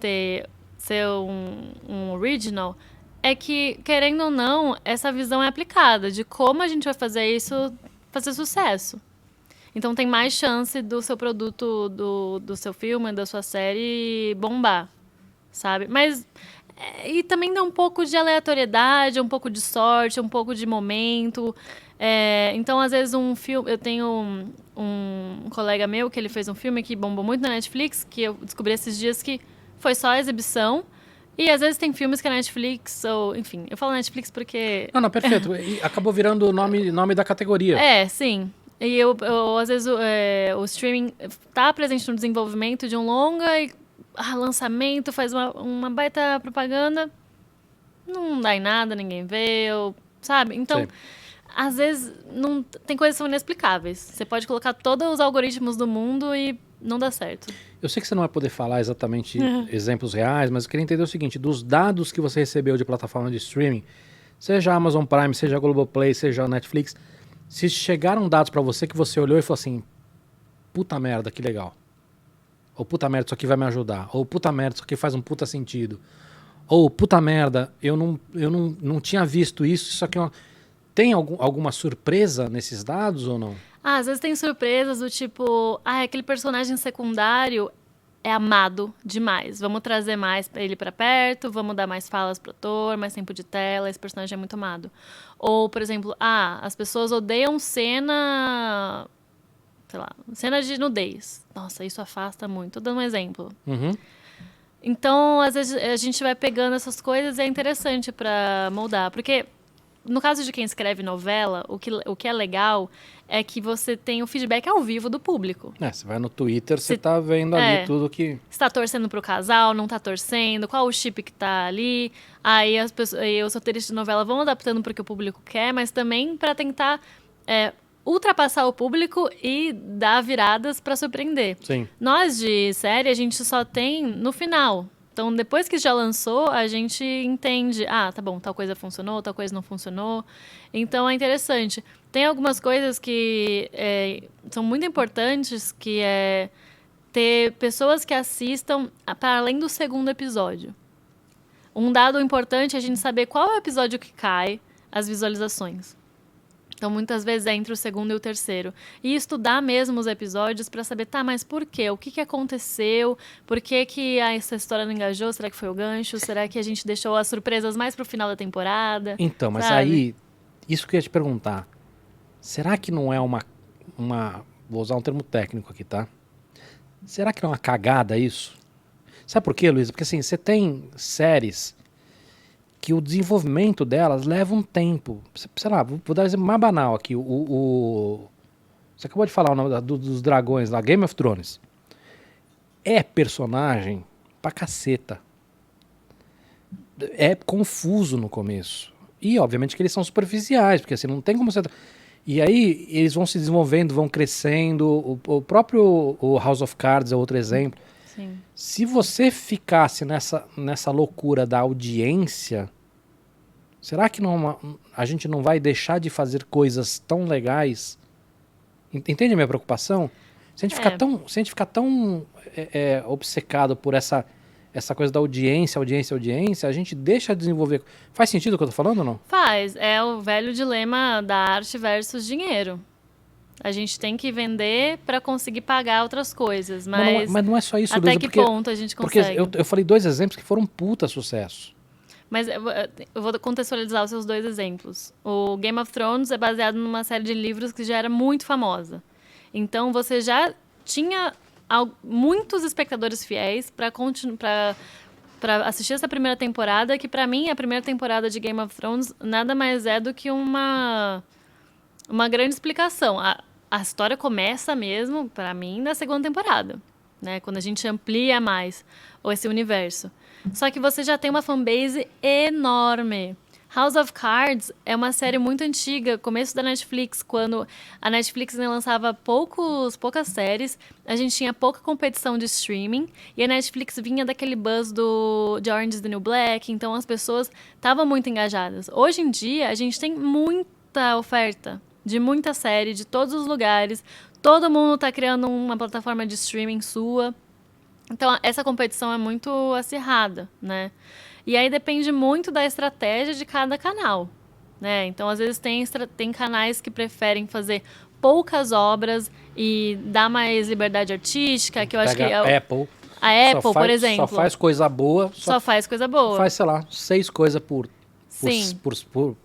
ser um original é que, querendo ou não, essa visão é aplicada de como a gente vai fazer isso fazer sucesso. Então, tem mais chance do seu produto, do seu filme, da sua série bombar, sabe? Mas... E também dá um pouco de aleatoriedade, um pouco de sorte, um pouco de momento. Então, às vezes, um filme... Eu tenho um colega meu que ele fez um filme que bombou muito na Netflix, que eu descobri esses dias que foi só exibição. E, às vezes, tem filmes que a Netflix... Ou, enfim, eu falo Netflix porque... Não, perfeito. E acabou virando o nome da categoria. Sim. E às vezes, o streaming tá presente no desenvolvimento de um longa e... lançamento, faz uma baita propaganda, não dá em nada, ninguém vê, sabe? Então, Sim. às vezes, tem coisas que são inexplicáveis. Você pode colocar todos os algoritmos do mundo e não dá certo. Eu sei que você não vai poder falar exatamente exemplos reais, mas eu queria entender o seguinte, dos dados que você recebeu de plataforma de streaming, seja a Amazon Prime, seja a Globoplay, seja a Netflix, se chegaram dados pra você que você olhou e falou assim, puta merda, que legal. Ou puta merda, isso aqui vai me ajudar. Ou puta merda, isso aqui faz um puta sentido. Ou puta merda, eu não tinha visto isso aqui. Tem alguma surpresa nesses dados ou não? Às vezes tem surpresas do tipo, aquele personagem secundário é amado demais. Vamos trazer mais ele pra perto, vamos dar mais falas pro ator, mais tempo de tela, esse personagem é muito amado. Ou, por exemplo, as pessoas odeiam cena de nudez. Nossa, isso afasta muito. Tô dando um exemplo. Uhum. Então, às vezes, a gente vai pegando essas coisas e é interessante pra moldar. Porque, no caso de quem escreve novela, o que é legal é que você tem o feedback ao vivo do público. Você vai no Twitter, você tá vendo ali tudo que... Você tá torcendo pro casal, não tá torcendo, qual o chip que tá ali. Aí os roteiristas de novela vão adaptando pro que o público quer, mas também pra tentar... ultrapassar o público e dar viradas pra surpreender. Sim. Nós de série, a gente só tem no final. Então, depois que já lançou, a gente entende. Tá bom, tal coisa funcionou, tal coisa não funcionou. Então, é interessante. Tem algumas coisas que são muito importantes, que é ter pessoas que assistam para além do segundo episódio. Um dado importante é a gente saber qual é o episódio que cai as visualizações. Então, muitas vezes é entre o segundo e o terceiro. E estudar mesmo os episódios para saber, mas por quê? O que aconteceu? Por que essa história não engajou? Será que foi o gancho? Será que a gente deixou as surpresas mais pro final da temporada? Então, mas sabe? aí, isso que eu ia te perguntar. Será que não é uma... Vou usar um termo técnico aqui, tá? Será que não é uma cagada isso? Sabe por quê, Luísa? Porque assim, você tem séries... que o desenvolvimento delas leva um tempo. Sei lá, vou dar um exemplo mais banal aqui. Você acabou de falar o nome dos dragões lá, Game of Thrones. É personagem pra caceta. É confuso no começo. E, obviamente, que eles são superficiais, porque assim, não tem como você... E aí, eles vão se desenvolvendo, vão crescendo. O próprio House of Cards é outro exemplo. Sim. Se você ficasse nessa loucura da audiência, será que a gente não vai deixar de fazer coisas tão legais? Entende a minha preocupação? Se a gente ficar tão obcecado por essa coisa da audiência, a gente deixa de desenvolver. Faz sentido o que eu tô falando ou não? Faz. É o velho dilema da arte versus dinheiro. A gente tem que vender para conseguir pagar outras coisas, mas não é só isso, até Luísa, que porque, ponto a gente consegue? Porque eu falei 2 exemplos que foram puta sucesso. Mas eu vou contextualizar os seus 2 exemplos. O Game of Thrones é baseado numa série de livros que já era muito famosa. Então, você já tinha muitos espectadores fiéis para assistir essa primeira temporada, que para mim, a primeira temporada de Game of Thrones nada mais é do que uma grande explicação. A história começa mesmo, para mim, na segunda temporada, né? Quando a gente amplia mais esse universo. Só que você já tem uma fanbase enorme. House of Cards é uma série muito antiga, começo da Netflix, quando a Netflix ainda lançava poucas séries, a gente tinha pouca competição de streaming, e a Netflix vinha daquele buzz de Orange is the New Black, então as pessoas estavam muito engajadas. Hoje em dia, a gente tem muita oferta de muita série, de todos os lugares, todo mundo está criando uma plataforma de streaming sua, então essa competição é muito acirrada, né? E aí depende muito da estratégia de cada canal, né? Então, às vezes, tem canais que preferem fazer poucas obras e dar mais liberdade artística, que eu acho que Pega é Apple. a Apple, por exemplo. Só faz coisa boa. Só faz coisa boa. Faz, sei lá, 6 coisas Sim.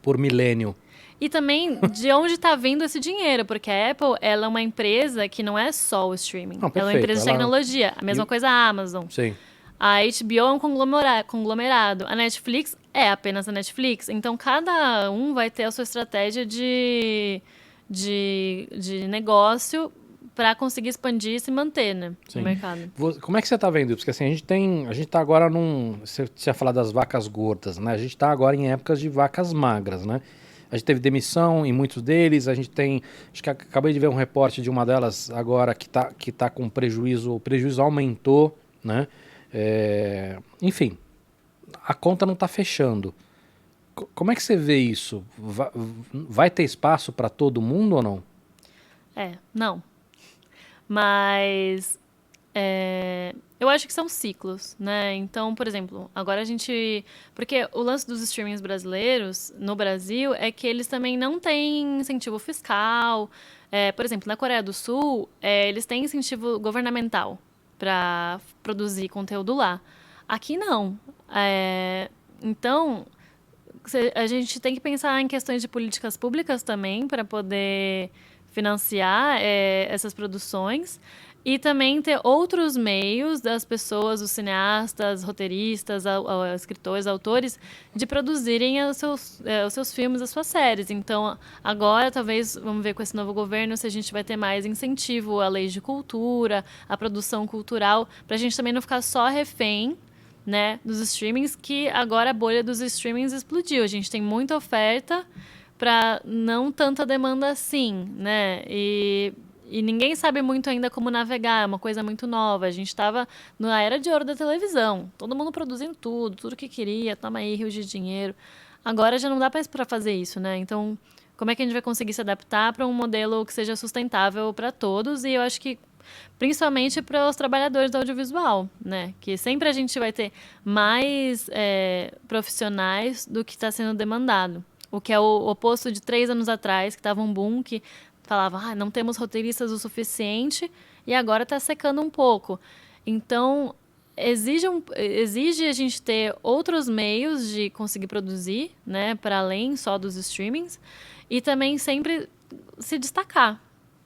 por milênio. E também de onde está vindo esse dinheiro, porque a Apple, ela é uma empresa que não é só o streaming. Não, ela é uma empresa de tecnologia. A mesma coisa a Amazon. Sim. A HBO é um conglomerado. A Netflix é apenas a Netflix. Então, cada um vai ter a sua estratégia de negócio para conseguir expandir e se manter, né, no mercado. Como é que você está vendo isso? Porque assim, a gente tá agora você tinha falado das vacas gordas, né? A gente está agora em épocas de vacas magras, né? A gente teve demissão em muitos deles, a gente tem... Acho que acabei de ver um reporte de uma delas agora que tá com prejuízo. O prejuízo aumentou, né? Enfim, a conta não está fechando. Como é que você vê isso? Vai ter espaço para todo mundo ou não? Não. Mas eu acho que são ciclos, né? Então, por exemplo, agora a gente... Porque o lance dos streamings brasileiros, no Brasil, é que eles também não têm incentivo fiscal. Por exemplo, na Coreia do Sul, eles têm incentivo governamental para produzir conteúdo lá. Aqui não. Então, a gente tem que pensar em questões de políticas públicas também para poder financiar essas produções e também ter outros meios das pessoas, os cineastas, roteiristas, escritores, autores, de produzirem os seus filmes, as suas séries. Então, agora, talvez, vamos ver com esse novo governo se a gente vai ter mais incentivo à lei de cultura, à produção cultural, para a gente também não ficar só refém, né, dos streamings, que agora a bolha dos streamings explodiu. A gente tem muita oferta para não tanta demanda assim, né? E ninguém sabe muito ainda como navegar, é uma coisa muito nova. A gente estava na era de ouro da televisão, todo mundo produzindo tudo que queria, toma aí, rios de dinheiro. Agora já não dá para fazer isso, né? Então, como é que a gente vai conseguir se adaptar para um modelo que seja sustentável para todos? E eu acho que principalmente para os trabalhadores do audiovisual, né? Que sempre a gente vai ter mais profissionais do que está sendo demandado. O que é o oposto de 3 anos atrás, que estava um boom, que falava, não temos roteiristas o suficiente, e agora está secando um pouco. Então, exige a gente ter outros meios de conseguir produzir, né? Para além só dos streamings, e também sempre se destacar.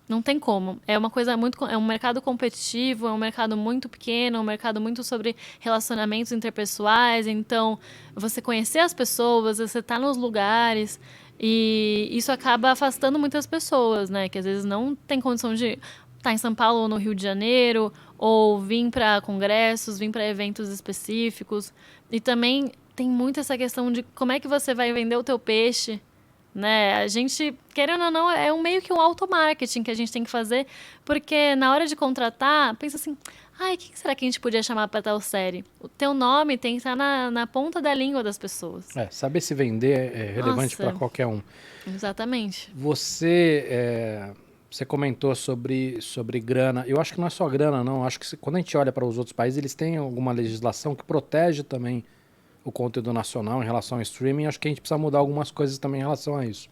Não tem como. É uma coisa é um mercado competitivo, é um mercado muito pequeno, é um mercado muito sobre relacionamentos interpessoais. Então, você conhecer as pessoas, você tá nos lugares, e isso acaba afastando muitas pessoas, né? Que às vezes não tem condição de estar em São Paulo ou no Rio de Janeiro, ou vir para congressos, vir para eventos específicos. E também tem muito essa questão de como é que você vai vender o teu peixe, né? A gente, querendo ou não, é meio que um automarketing que a gente tem que fazer, porque na hora de contratar, pensa assim, o que será que a gente podia chamar para tal série? O teu nome tem que estar na ponta da língua das pessoas. Saber se vender é relevante para qualquer um. Exatamente. Você comentou sobre grana. Eu acho que não é só grana, não. Acho que quando a gente olha para os outros países, eles têm alguma legislação que protege também o conteúdo nacional em relação ao streaming. Acho que a gente precisa mudar algumas coisas também em relação a isso.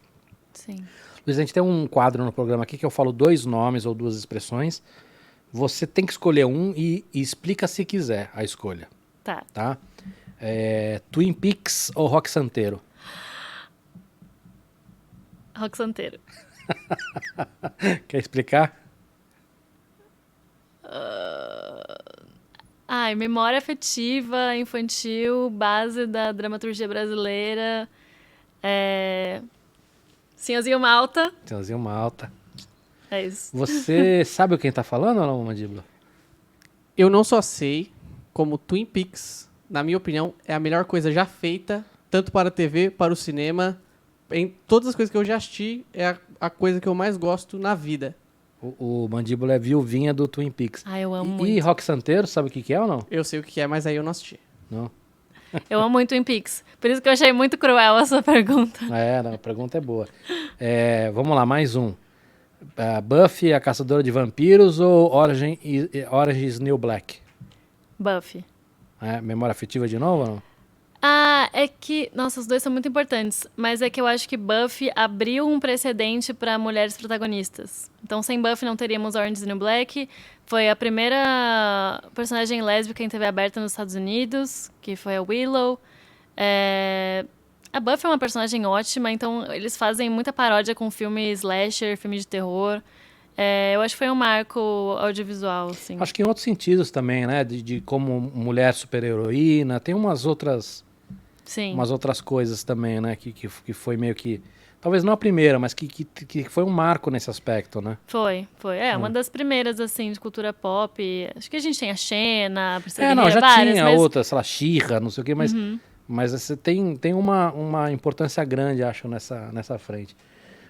Sim. Luiz, a gente tem um quadro no programa aqui que eu falo 2 nomes ou 2 expressões. Você tem que escolher um e explica se quiser a escolha. Tá? Twin Peaks ou Rock Santeiro? Rock Santeiro. Quer explicar? Memória afetiva, infantil, base da dramaturgia brasileira. Senhorzinho Malta. Senhorzinho Malta. É isso. Você sabe quem tá falando ou não, Mandíbula? Eu não só sei, como Twin Peaks, na minha opinião, é a melhor coisa já feita tanto para a TV, para o cinema. Em todas as coisas que eu já assisti, é a coisa que eu mais gosto na vida. O Mandíbula é viuvinha do Twin Peaks. Ah, eu amo E muito. Rock Santeiro, sabe o que é ou não? Eu sei o que é, mas aí eu não assisti. Não. Eu amo muito Twin Peaks. Por isso que eu achei muito cruel a sua pergunta. Não, a pergunta é boa. Vamos lá, mais um. Buffy, a Caçadora de Vampiros ou Orange is New Black? Buffy. Memória afetiva de novo ou não? Ah, é que... Nossa, os dois são muito importantes. Mas é que eu acho que Buffy abriu um precedente para mulheres protagonistas. Então, sem Buffy não teríamos Orange is the New Black. Foi a primeira personagem lésbica em TV aberta nos Estados Unidos, que foi a Willow. A Buffy é uma personagem ótima, então eles fazem muita paródia com filme slasher, filme de terror. Eu acho que foi um marco audiovisual, assim. Acho que em outros sentidos também, né? De como mulher super-heroína. Tem umas outras coisas também, né? Que foi meio que... Talvez não a primeira, mas que foi um marco nesse aspecto, né? Foi. Uma das primeiras, assim, de cultura pop. Acho que a gente tem a Xena, a Princesa Não, já várias, tinha mas... outras, sei lá, She-Ra, não sei o quê, mas você tem uma importância grande, acho, nessa frente.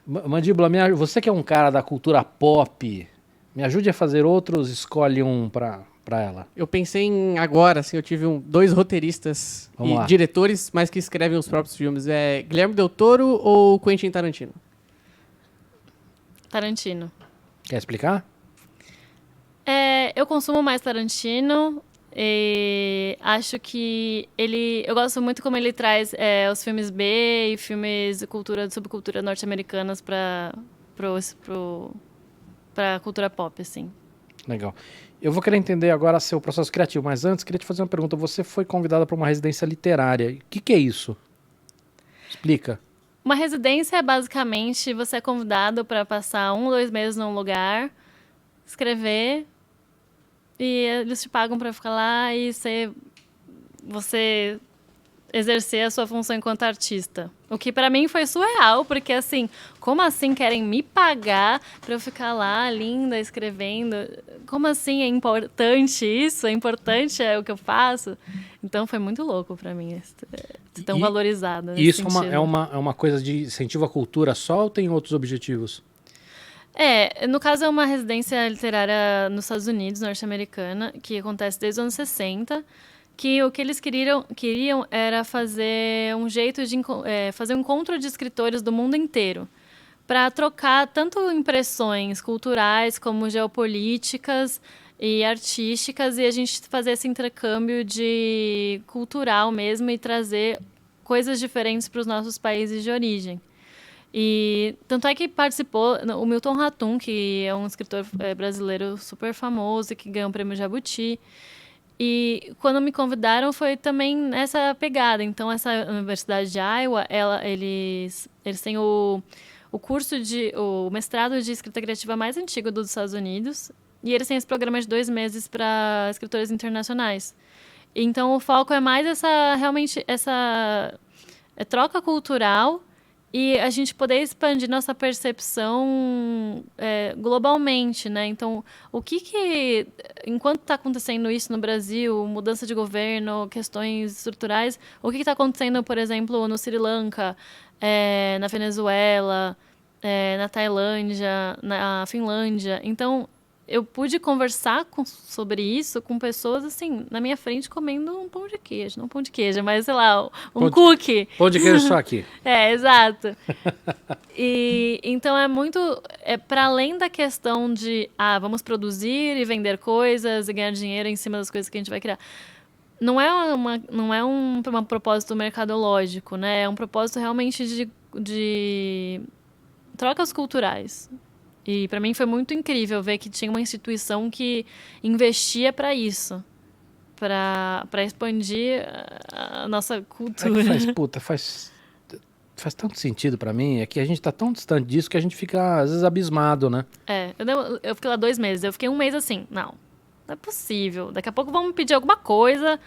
Mandíbula, você que é um cara da cultura pop, me ajude a fazer outros, escolhe um pra ela. Eu pensei agora, assim, eu tive dois roteiristas Vamos lá. diretores, mas que escrevem os próprios filmes. Guilherme Del Toro ou Quentin Tarantino? Tarantino. Quer explicar? Eu consumo mais Tarantino e acho que eu gosto muito como ele traz os filmes B e filmes de subcultura norte-americanas pra cultura pop, assim. Legal. Eu vou querer entender agora seu processo criativo, mas antes queria te fazer uma pergunta. Você foi convidada para uma residência literária. O que é isso? Explica. Uma residência é basicamente você é convidado para passar 1 ou 2 meses num lugar, escrever, e eles te pagam para ficar lá e você exercer a sua função enquanto artista. O que para mim foi surreal, porque assim, como assim querem me pagar para eu ficar lá linda escrevendo? Como assim é importante isso? É importante o que eu faço? Então foi muito louco para mim, tão valorizada. Isso é uma coisa de incentivo à cultura só ou tem outros objetivos? No caso é uma residência literária nos Estados Unidos, norte-americana, que acontece desde os anos 60, que o que eles queriam era fazer um jeito de fazer um encontro de escritores do mundo inteiro, para trocar tanto impressões culturais como geopolíticas e artísticas, e a gente fazer esse intercâmbio de cultural mesmo e trazer coisas diferentes para os nossos países de origem. E tanto é que participou o Milton Ratum, que é um escritor brasileiro super famoso e que ganhou o prêmio Jabuti. E quando me convidaram foi também nessa pegada. Então, essa Universidade de Iowa, eles têm o mestrado de escrita criativa mais antigo dos Estados Unidos. E eles têm esse programa de 2 meses para escritores internacionais. Então, o foco é mais essa troca cultural e a gente poder expandir nossa percepção globalmente, né? Então, enquanto está acontecendo isso no Brasil, mudança de governo, questões estruturais, o que está acontecendo, por exemplo, no Sri Lanka, na Venezuela, na Tailândia, na Finlândia. Então, eu pude conversar sobre isso com pessoas, assim, na minha frente, comendo um pão de queijo. Não pão de queijo, mas, sei lá, cookie. Pão de queijo só aqui. Exato. E então é muito... para além da questão de, vamos produzir e vender coisas e ganhar dinheiro em cima das coisas que a gente vai criar. Não é um propósito mercadológico, né? É um propósito realmente de trocas culturais. E para mim foi muito incrível ver que tinha uma instituição que investia para isso, para expandir a nossa cultura. Faz tanto sentido para mim, é que a gente tá tão distante disso que a gente fica às vezes abismado, né? Eu fiquei lá 2 meses, eu fiquei 1 mês assim, não é possível, daqui a pouco vão me pedir alguma coisa,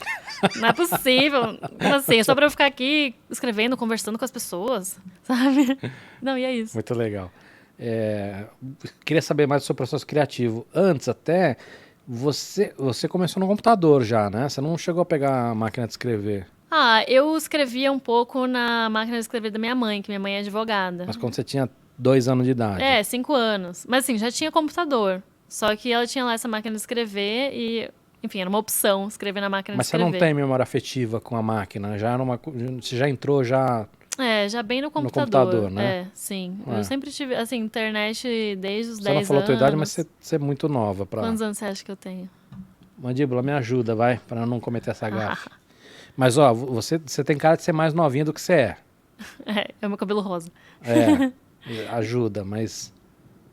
não é possível, assim, só para eu ficar aqui escrevendo, conversando com as pessoas, sabe? Não, e é isso. Muito legal. Queria saber mais do seu processo criativo. Antes até, você começou no computador já, né? Você não chegou a pegar a máquina de escrever. Eu escrevia um pouco na máquina de escrever da minha mãe, que minha mãe é advogada. Mas quando você tinha 2 anos de idade. 5 anos. Mas assim, já tinha computador. Só que ela tinha lá essa máquina de escrever e, enfim, era uma opção escrever na máquina Mas de você escrever. não tem memória afetiva com a máquina? Você já entrou já... Já bem no computador. computador, né? Sim. É. Eu sempre tive, assim, internet desde os Você 10 não anos. falou a tua idade, mas você é muito nova pra... Quantos anos você acha que eu tenho? Mandíbula, me ajuda, vai, pra não cometer essa gafe. Mas, ó, você tem cara de ser mais novinha do que você é. É o meu cabelo rosa. Ajuda, mas,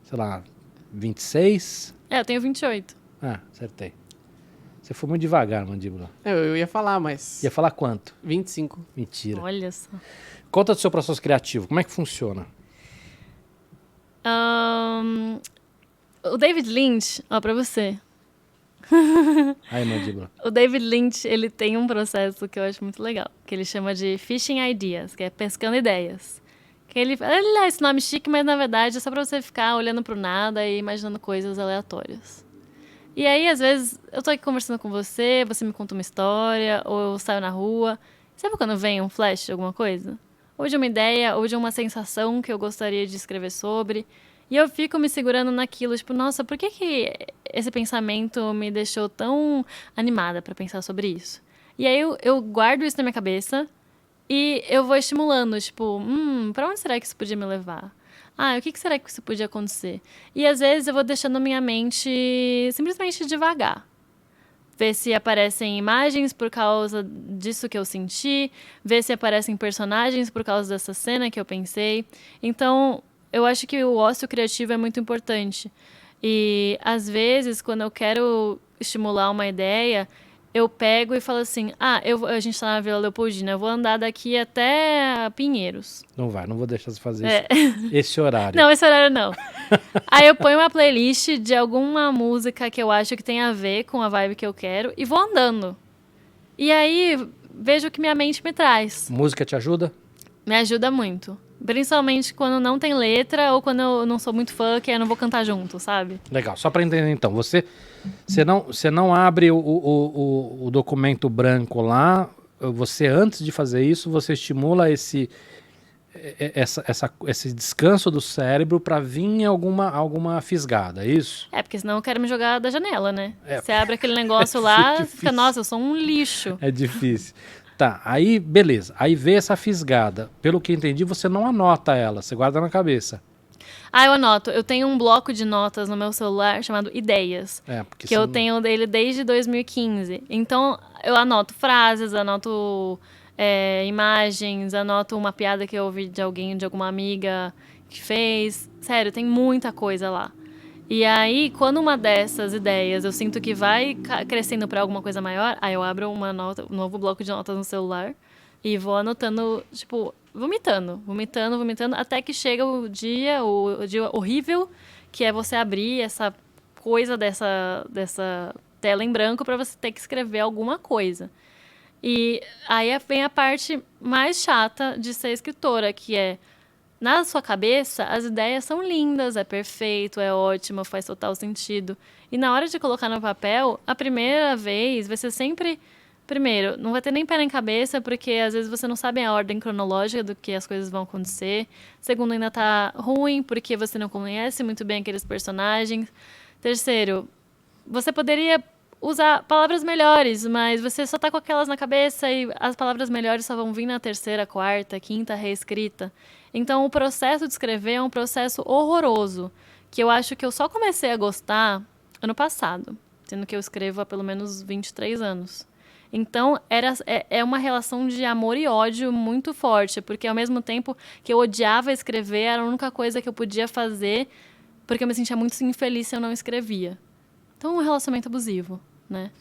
sei lá, 26? Eu tenho 28. Ah, acertei. Você foi muito devagar, Mandíbula. Eu ia falar, mas... Ia falar quanto? 25. Mentira. Olha só. Conta do seu processo criativo, como é que funciona? O David Lynch, ó, pra você. Aí, Mandíbula. O David Lynch, ele tem um processo que eu acho muito legal, que ele chama de Fishing Ideas, que é pescando ideias. Que ele dá esse nome chique, mas na verdade é só pra você ficar olhando pro nada e imaginando coisas aleatórias. E aí, às vezes, eu tô aqui conversando com você, você me conta uma história, ou eu saio na rua. Sabe quando vem um flash de alguma coisa? Ou de uma ideia, ou de uma sensação que eu gostaria de escrever sobre. E eu fico me segurando naquilo, tipo, nossa, por que esse pensamento me deixou tão animada pra pensar sobre isso? E aí eu guardo isso na minha cabeça e eu vou estimulando, tipo, pra onde será que isso podia me levar? O que será que isso podia acontecer? E às vezes eu vou deixando minha mente simplesmente devagar. Ver se aparecem imagens por causa disso que eu senti, ver se aparecem personagens por causa dessa cena que eu pensei. Então, eu acho que o ócio criativo é muito importante. E, às vezes, quando eu quero estimular uma ideia, eu pego e falo assim, a gente tá na Vila Leopoldina, eu vou andar daqui até Pinheiros. Não vou deixar você fazer esse horário. Não, esse horário não. Aí eu ponho uma playlist de alguma música que eu acho que tem a ver com a vibe que eu quero e vou andando. E aí vejo o que minha mente me traz. Música te ajuda? Me ajuda muito. Principalmente quando não tem letra ou quando eu não sou muito fã, que eu não vou cantar junto, sabe? Legal, só para entender então, você não abre o documento branco lá, você antes de fazer isso, você estimula esse descanso do cérebro para vir alguma fisgada, é isso? Porque senão eu quero me jogar da janela, né? É. Você abre aquele negócio lá, difícil. fica, nossa, eu sou um lixo. É difícil. Tá, aí beleza, aí vê essa fisgada, pelo que entendi você não anota ela, você guarda na cabeça. Eu anoto. Eu tenho um bloco de notas no meu celular chamado Ideias. Porque eu tenho dele desde 2015. Então, eu anoto frases, anoto imagens, anoto uma piada que eu ouvi de alguém, de alguma amiga que fez. Sério, tem muita coisa lá. E aí, quando uma dessas ideias eu sinto que vai crescendo para alguma coisa maior, aí eu abro um novo bloco de notas no celular e vou anotando, tipo, vomitando, até que chega o dia horrível, que é você abrir essa coisa dessa tela em branco para você ter que escrever alguma coisa. E aí vem a parte mais chata de ser escritora, que é, na sua cabeça, as ideias são lindas, é perfeito, é ótimo, faz total sentido. E na hora de colocar no papel, a primeira vez vai ser sempre... Primeiro, não vai ter nem pé nem cabeça, porque às vezes você não sabe a ordem cronológica do que as coisas vão acontecer. Segundo, ainda tá ruim, porque você não conhece muito bem aqueles personagens. Terceiro, você poderia usar palavras melhores, mas você só tá com aquelas na cabeça e as palavras melhores só vão vir na terceira, quarta, quinta reescrita. Então, o processo de escrever é um processo horroroso, que eu acho que eu só comecei a gostar ano passado, sendo que eu escrevo há pelo menos 23 anos. Então, é uma relação de amor e ódio muito forte, porque ao mesmo tempo que eu odiava escrever, era a única coisa que eu podia fazer, porque eu me sentia muito infeliz se eu não escrevia. Então, um relacionamento abusivo, né?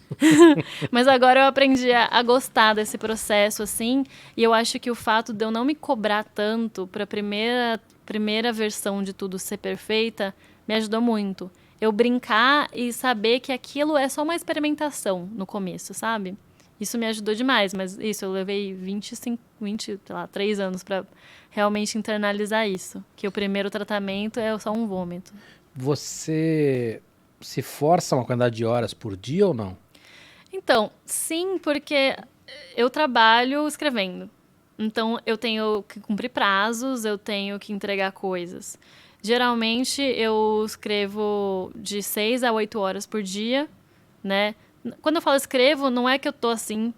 Mas agora eu aprendi a gostar desse processo, assim, e eu acho que o fato de eu não me cobrar tanto para a primeira versão de tudo ser perfeita me ajudou muito. Eu brincar e saber que aquilo é só uma experimentação no começo, sabe? Isso me ajudou demais, mas eu levei 3 anos para realmente internalizar isso. Que o primeiro tratamento é só um vômito. Você se força uma quantidade de horas por dia ou não? Então, sim, porque eu trabalho escrevendo. Então, eu tenho que cumprir prazos, eu tenho que entregar coisas. Geralmente, eu escrevo de 6 a 8 horas por dia, né? Quando eu falo escrevo, não é que eu tô assim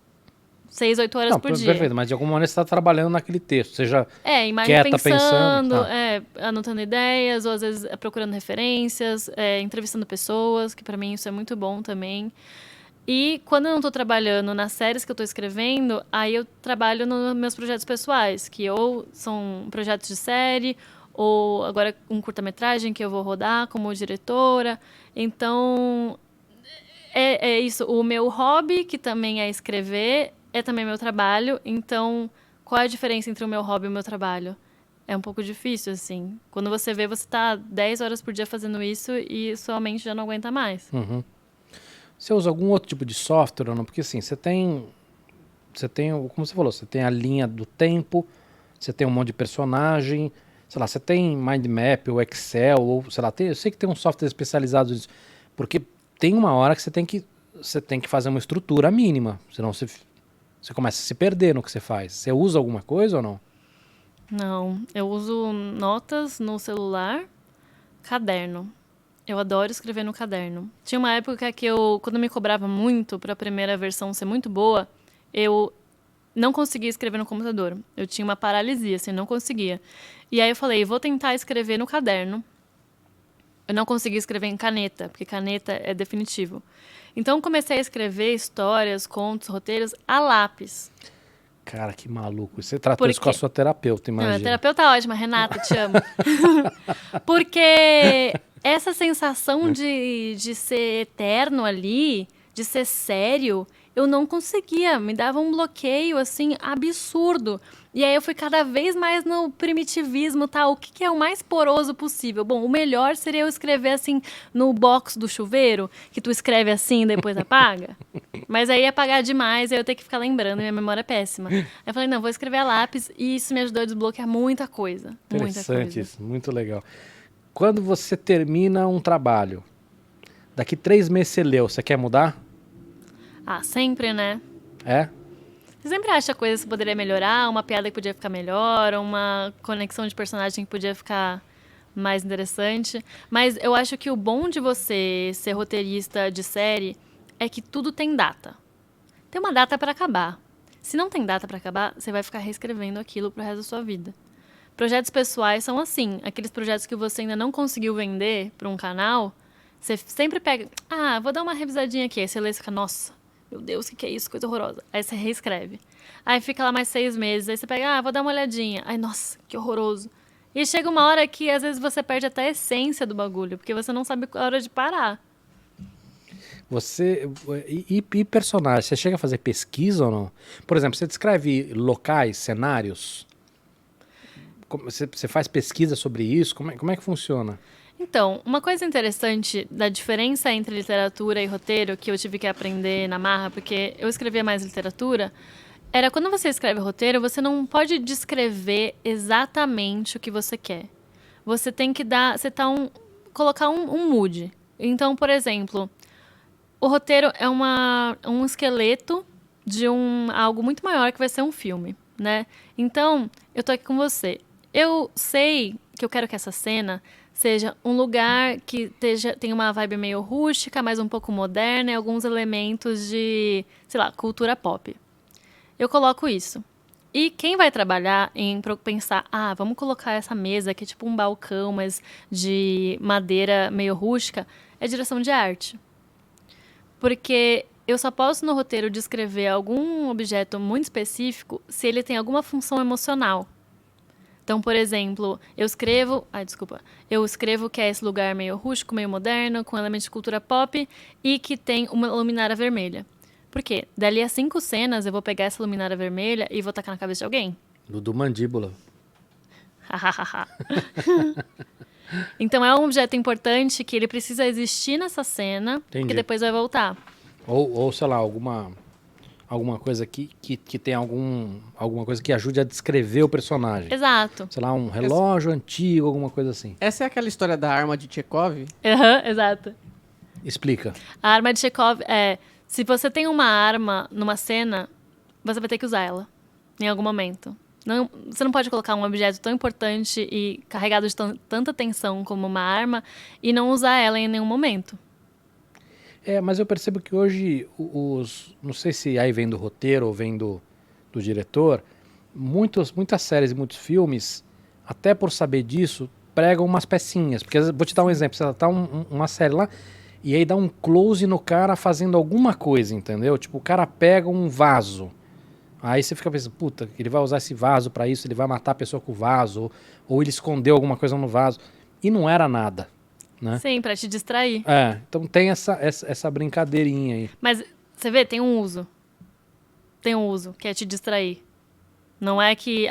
6, 8 horas Não, por dia. perfeito, mas de alguma maneira você está trabalhando naquele texto, seja Imagem quieta, pensando, pensando, anotando ideias, ou às vezes procurando referências, entrevistando pessoas, que pra mim isso é muito bom também. E quando eu não tô trabalhando nas séries que eu tô escrevendo, aí eu trabalho nos meus projetos pessoais, que ou são projetos de série, ou agora um curta-metragem que eu vou rodar como diretora. Então, é isso. O meu hobby, que também é escrever, é também meu trabalho. Então, qual é a diferença entre o meu hobby e o meu trabalho? É um pouco difícil, assim. Quando você vê, você tá 10 horas por dia fazendo isso e sua mente já não aguenta mais. Você usa algum outro tipo de software ou não? Porque assim, você tem, como você falou, você tem a linha do tempo, você tem um monte de personagem, sei lá, você tem mind map ou Excel, ou sei lá, eu sei que tem um software especializado nisso, porque tem uma hora que você tem que fazer uma estrutura mínima, senão você começa a se perder no que você faz. Você usa alguma coisa ou não? Não, eu uso notas no celular, caderno. Eu adoro escrever no caderno. Tinha uma época que quando me cobrava muito para a primeira versão ser muito boa, eu não conseguia escrever no computador. Eu tinha uma paralisia, assim, não conseguia. E aí eu falei, vou tentar escrever no caderno. Eu não conseguia escrever em caneta, porque caneta é definitivo. Então comecei a escrever histórias, contos, roteiros a lápis. Cara, que maluco. Você tratou isso com a sua terapeuta, Não, imagina. a terapeuta é ótima, Renata, te amo. Porque essa sensação de ser eterno ali, de ser sério, eu não conseguia. Me dava um bloqueio, assim, absurdo. E aí eu fui cada vez mais no primitivismo, tá? O que é o mais poroso possível? Bom, o melhor seria eu escrever, assim, no box do chuveiro, que tu escreve assim e depois apaga. Mas aí ia apagar demais, aí eu ia ter que ficar lembrando, minha memória é péssima. Aí eu falei, não, vou escrever a lápis, e isso me ajudou a desbloquear muita coisa. Muita Interessante coisa. isso, muito legal. Quando você termina um trabalho, daqui 3 meses você leu, você quer mudar? Ah, sempre, né? É? Você sempre acha coisas que poderia melhorar, uma piada que podia ficar melhor, uma conexão de personagem que podia ficar mais interessante. Mas eu acho que o bom de você ser roteirista de série é que tudo tem data. Tem uma data para acabar. Se não tem data para acabar, você vai ficar reescrevendo aquilo pro resto da sua vida. Projetos pessoais são assim, aqueles projetos que você ainda não conseguiu vender para um canal, você sempre pega, vou dar uma revisadinha aqui, aí você lê e fica, nossa, meu Deus, o que é isso? Coisa horrorosa. Aí você reescreve. Aí fica lá mais 6 meses. Aí você pega, vou dar uma olhadinha. Aí, nossa, que horroroso. E chega uma hora que, às vezes, você perde até a essência do bagulho. Porque você não sabe a hora de parar. E personagem, você chega a fazer pesquisa ou não? Por exemplo, você descreve locais, cenários? Você faz pesquisa sobre isso? Como é que funciona? Então, uma coisa interessante da diferença entre literatura e roteiro, que eu tive que aprender na marra, porque eu escrevia mais literatura, era quando você escreve roteiro, você não pode descrever exatamente o que você quer. Você tem que colocar um mood. Então, por exemplo, o roteiro é um esqueleto de algo muito maior que vai ser um filme, né? Então, eu tô aqui com você. Eu sei que eu quero que essa cena seja um lugar que tenha uma vibe meio rústica, mas um pouco moderna e alguns elementos de, sei lá, cultura pop. Eu coloco isso. E quem vai trabalhar em pensar, vamos colocar essa mesa que é tipo um balcão, mas de madeira meio rústica, é direção de arte. Porque eu só posso no roteiro descrever algum objeto muito específico se ele tem alguma função emocional. Então, por exemplo, eu escrevo que é esse lugar meio rústico, meio moderno, com elementos de cultura pop e que tem uma luminária vermelha. Por quê? Dali a 5 cenas, eu vou pegar essa luminária vermelha e vou tacar na cabeça de alguém. Do Mandíbula. Então, é um objeto importante que ele precisa existir nessa cena, Entendi. que depois vai voltar. Ou sei lá, alguma coisa que tem alguma coisa que ajude a descrever o personagem. Exato. Sei lá, um relógio antigo, alguma coisa assim. Essa é aquela história da arma de Chekhov? Exato. Explica. A arma de Chekhov se você tem uma arma numa cena, você vai ter que usar ela em algum momento. Não, você não pode colocar um objeto tão importante e carregado de tanta tensão como uma arma e não usar ela em nenhum momento. Mas eu percebo que hoje não sei se aí vem do roteiro ou vem do diretor, muitas séries e muitos filmes, até por saber disso, pregam umas pecinhas. Porque vou te dar um exemplo, você tá uma série lá e aí dá um close no cara fazendo alguma coisa, entendeu? Tipo, o cara pega um vaso. Aí você fica pensando, puta, ele vai usar esse vaso pra isso, ele vai matar a pessoa com o vaso, ou ele escondeu alguma coisa no vaso. E não era nada, né? Sim, pra te distrair. Então tem essa brincadeirinha aí. Mas você vê, tem um uso. Tem um uso, que é te distrair. Não é que,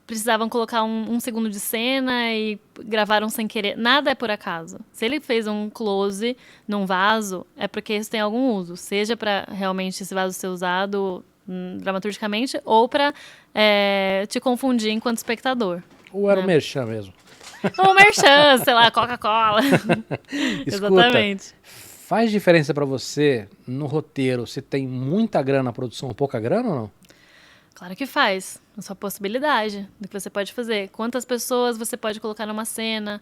precisavam colocar um segundo de cena e gravaram sem querer. Nada é por acaso. Se ele fez um close num vaso, é porque isso tem algum uso. Seja pra realmente esse vaso ser usado dramaturgicamente ou pra te confundir enquanto espectador. Ou era o merchan mesmo. Ou merchan, sei lá, Coca-Cola. Exatamente. Faz diferença pra você no roteiro se tem muita grana na produção ou pouca grana ou não? Claro que faz. A sua possibilidade do que você pode fazer. Quantas pessoas você pode colocar numa cena.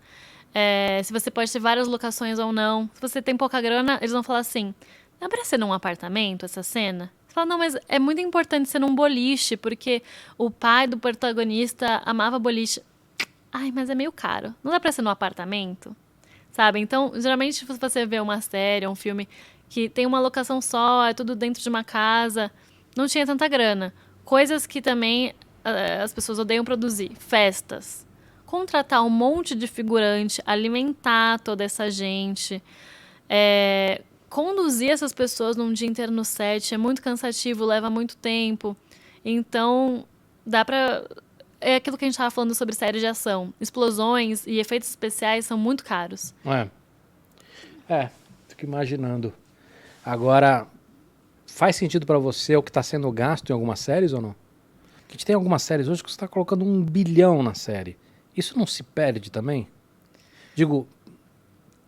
Se você pode ter várias locações ou não. Se você tem pouca grana, eles vão falar assim, não é pra ser num apartamento essa cena? Você fala, não, mas é muito importante ser num boliche, porque o pai do protagonista amava boliche. Ai, mas é meio caro. Não dá pra ser num apartamento? Sabe? Então, geralmente, se você vê uma série, um filme que tem uma locação só, é tudo dentro de uma casa, não tinha tanta grana. Coisas que também as pessoas odeiam produzir. Festas. Contratar um monte de figurante, alimentar toda essa gente, conduzir essas pessoas num dia inteiro no set é muito cansativo, leva muito tempo. Então, dá pra... É aquilo que a gente estava falando sobre séries de ação. Explosões e efeitos especiais são muito caros. Fico imaginando. Agora, faz sentido pra você o que está sendo gasto em algumas séries ou não? Porque a gente tem algumas séries hoje que você está colocando 1 bilhão na série. Isso não se perde também? Digo,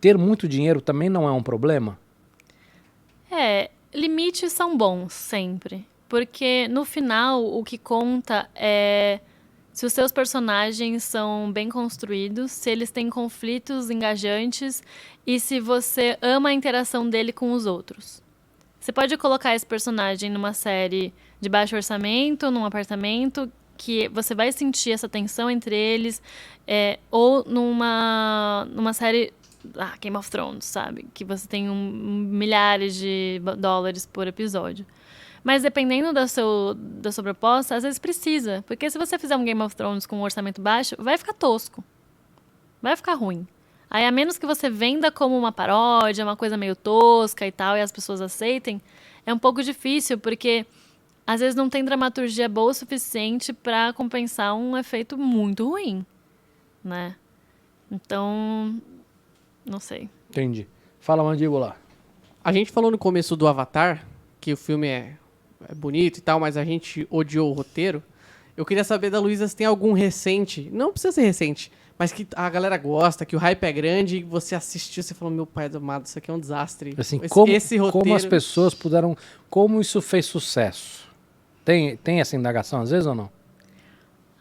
ter muito dinheiro também não é um problema? Limites são bons sempre. Porque no final o que conta é se os seus personagens são bem construídos, se eles têm conflitos engajantes e se você ama a interação dele com os outros. Você pode colocar esse personagem numa série de baixo orçamento, num apartamento, que você vai sentir essa tensão entre eles, ou numa série Game of Thrones, sabe? Que você tem milhares de dólares por episódio. Mas dependendo da sua proposta, às vezes precisa. Porque se você fizer um Game of Thrones com um orçamento baixo, vai ficar tosco. Vai ficar ruim. Aí, a menos que você venda como uma paródia, uma coisa meio tosca e tal, e as pessoas aceitem, é um pouco difícil, porque às vezes não tem dramaturgia boa o suficiente para compensar um efeito muito ruim, né? Então, não sei. Entendi. Fala, Mandíbula. A gente falou no começo do Avatar, que o filme é bonito e tal, mas a gente odiou o roteiro. Eu queria saber da Luísa se tem algum recente, não precisa ser recente, mas que a galera gosta, que o hype é grande e você assistiu, você falou, meu pai amado, isso aqui é um desastre. Assim, Esse roteiro... como as pessoas puderam... Como isso fez sucesso? Tem essa indagação às vezes ou não?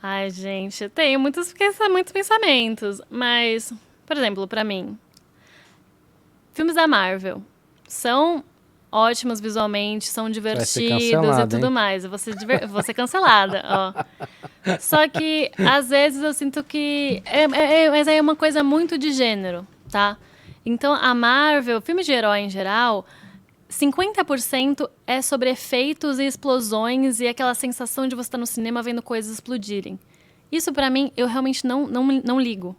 Ai, gente, eu tenho muitos pensamentos, mas, por exemplo, pra mim, filmes da Marvel são ótimos visualmente, são divertidos e tudo mais. Eu vou ser cancelada, ó. Só que, às vezes, eu sinto que... Mas aí é uma coisa muito de gênero, tá? Então, a Marvel, filme de herói em geral, 50% é sobre efeitos e explosões e aquela sensação de você estar no cinema vendo coisas explodirem. Isso, pra mim, eu realmente não ligo.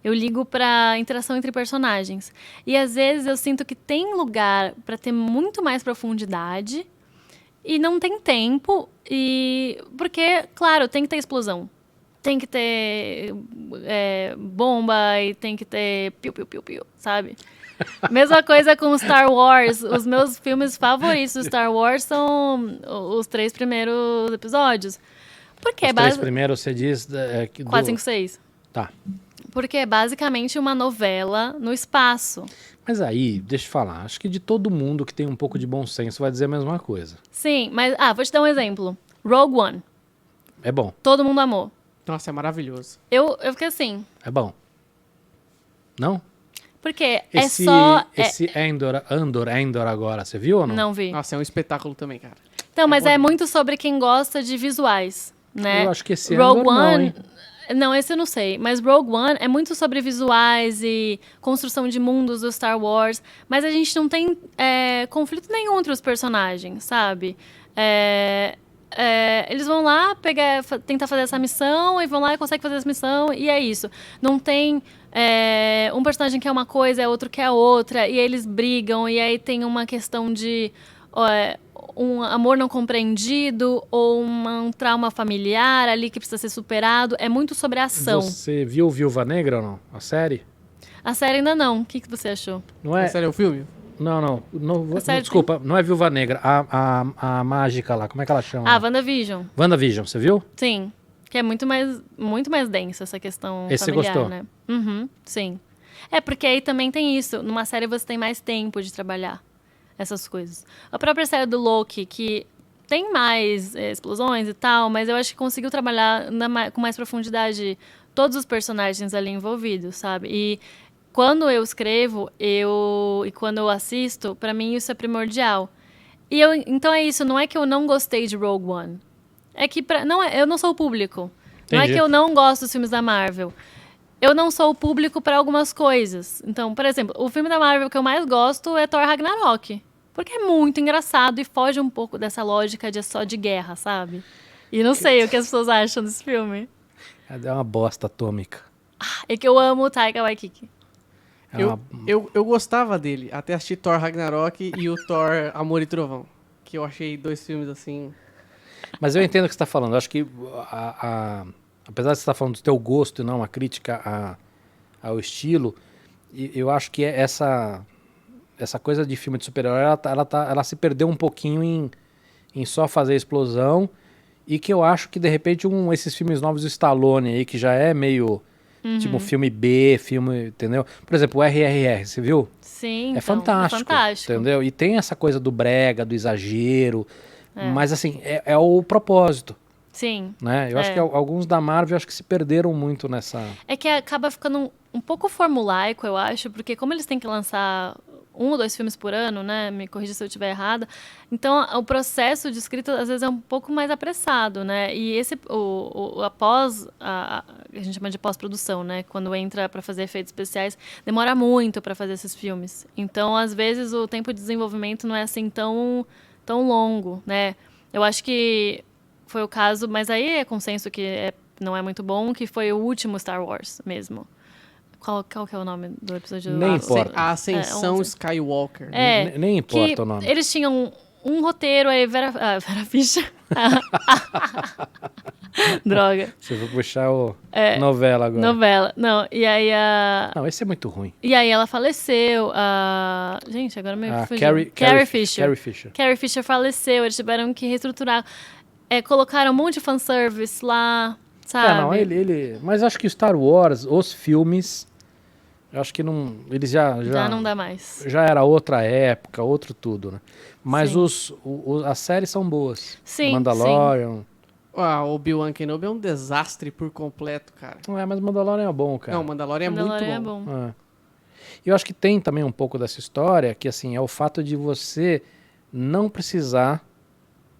Eu ligo pra interação entre personagens. E, às vezes, eu sinto que tem lugar pra ter muito mais profundidade e não tem tempo. Porque, claro, tem que ter explosão. Tem que ter bomba e tem que ter piu, sabe? Mesma coisa com Star Wars. Os meus filmes favoritos do Star Wars são os 3 primeiros episódios. Porque os 3 primeiros, você diz... 4, 5, 6. Tá. Porque é basicamente uma novela no espaço. Mas aí, deixa eu falar, acho que de todo mundo que tem um pouco de bom senso vai dizer a mesma coisa. Sim, mas... vou te dar um exemplo. Rogue One. É bom, Todo mundo amou. Nossa, é maravilhoso. Eu fiquei assim... é bom. Não? Porque Esse, é só... esse Andor agora, você viu ou não? Não vi. Nossa, é um espetáculo também, cara. Então, mas bom é demais. muito sobre quem gosta de visuais, né? Eu acho que esse Rogue Andor não, One... hein? Não, esse eu não sei. Mas Rogue One é muito sobre visuais e construção de mundos do Star Wars. Mas a gente não tem conflito nenhum entre os personagens, sabe? Eles vão lá tentar fazer essa missão e vão lá e conseguem fazer essa missão e é isso. Não tem um personagem que é uma coisa, outro que é outra, e aí eles brigam, e aí tem uma questão de um amor não compreendido ou um trauma familiar ali que precisa ser superado. É muito sobre a ação. Você viu Viúva Negra ou não? A série? A série ainda não. O que você achou? Não é? Sério, é o filme? Não, A série desculpa, não é Viúva Negra. A mágica lá, como é que ela chama? WandaVision. WandaVision, você viu? Sim. Que é muito mais densa essa questão Esse você familiar, gostou? né? Uhum, sim. É, porque aí também tem isso. Numa série você tem mais tempo de trabalhar essas coisas. A própria série do Loki, que tem mais explosões e tal, mas eu acho que conseguiu trabalhar com mais profundidade todos os personagens ali envolvidos, sabe? E quando eu escrevo e quando eu assisto, pra mim isso é primordial. Então é isso, não é que eu não gostei de Rogue One. É que eu não sou o público. Não é Entendi. que eu não gosto dos filmes da Marvel. Eu não sou o público para algumas coisas. Então, por exemplo, o filme da Marvel que eu mais gosto é Thor Ragnarok. Porque é muito engraçado e foge um pouco dessa lógica só de guerra, sabe? E não sei o que as pessoas acham desse filme. É uma bosta atômica. É que eu amo o Taika Waititi. É uma- Eu gostava dele, até assistir Thor Ragnarok e o Thor Amor e Trovão. Que eu achei dois filmes assim... Mas eu entendo o que você está falando. Eu acho que, apesar de você estar falando do teu gosto e não uma crítica ao estilo, eu acho que essa coisa de filme de super-herói, ela se perdeu um pouquinho em só fazer explosão, e que eu acho que, de repente, esses filmes novos do Stallone aí, que já é meio... Tipo um filme B, entendeu? Por exemplo, o RRR, você viu? Sim, É então, fantástico, fantástico. entendeu? E tem essa coisa do brega, do exagero, mas assim, é o propósito, Sim. né? Eu acho que alguns da Marvel acho que se perderam muito nessa... É que acaba ficando um pouco formulaico, eu acho, porque como eles têm que lançar 1 ou 2 filmes por ano, né? Me corrija se eu estiver errada. Então, o processo de escrita, às vezes, é um pouco mais apressado, né? E a gente chama de pós-produção, né? Quando entra para fazer efeitos especiais, demora muito para fazer esses filmes. Então, às vezes, o tempo de desenvolvimento não é assim tão longo, né? Eu acho que foi o caso, mas aí é consenso que não é muito bom, que foi o último Star Wars mesmo. Qual que é o nome do episódio? Nem importa. A Ascensão 11. Skywalker. Nem importa que o nome. Eles tinham um roteiro, aí Vera Fischer... Droga. Você vai puxar novela agora. Novela. Não, e aí Não, esse é muito ruim. E aí ela faleceu. Gente, agora me fugiu. Carrie Fisher. Carrie Fisher. Carrie Fisher faleceu, eles tiveram que reestruturar. Colocaram um monte de fanservice lá, sabe? Não, mas acho que Star Wars, os filmes, eu acho que não... Eles já não dá mais. Já era outra época, outro tudo, né? Mas Sim. as séries são boas. Sim, Mandalorian... O Obi-Wan Kenobi é um desastre por completo, cara. Mas Mandalorian é bom, cara. Não, Mandalorian é Mandalorian muito bom. é bom. É. Eu acho que tem também um pouco dessa história, que assim, é o fato de você não precisar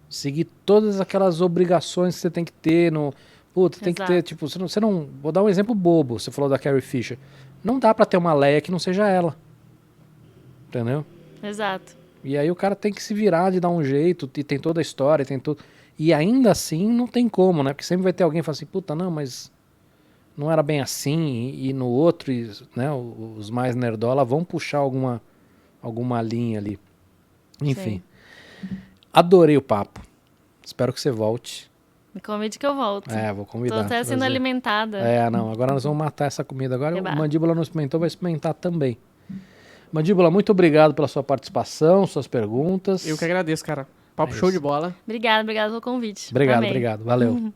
seguir todas aquelas obrigações que você tem que ter no... Puta, tem que ter, Exato. tipo, você não... Vou dar um exemplo bobo, você falou da Carrie Fisher. Não dá pra ter uma Leia que não seja ela. Entendeu? Exato. E aí o cara tem que se virar de dar um jeito, e tem toda a história, tem tudo. E ainda assim não tem como, né? Porque sempre vai ter alguém que fala assim, puta, não, mas não era bem assim, e no outro, né, os mais nerdola vão puxar alguma linha ali. Enfim. Adorei o papo. Espero que você volte. Me convide que eu volto. Vou convidar. Tô até sendo Prazer. alimentada. Não, agora nós vamos matar essa comida. Agora Eba. o Mandíbula não experimentou, vai experimentar também. Mandíbula, muito obrigado pela sua participação, suas perguntas. Eu que agradeço, cara. Papo É show isso. de bola. Obrigada pelo convite. Obrigado, Amei. obrigado. Valeu.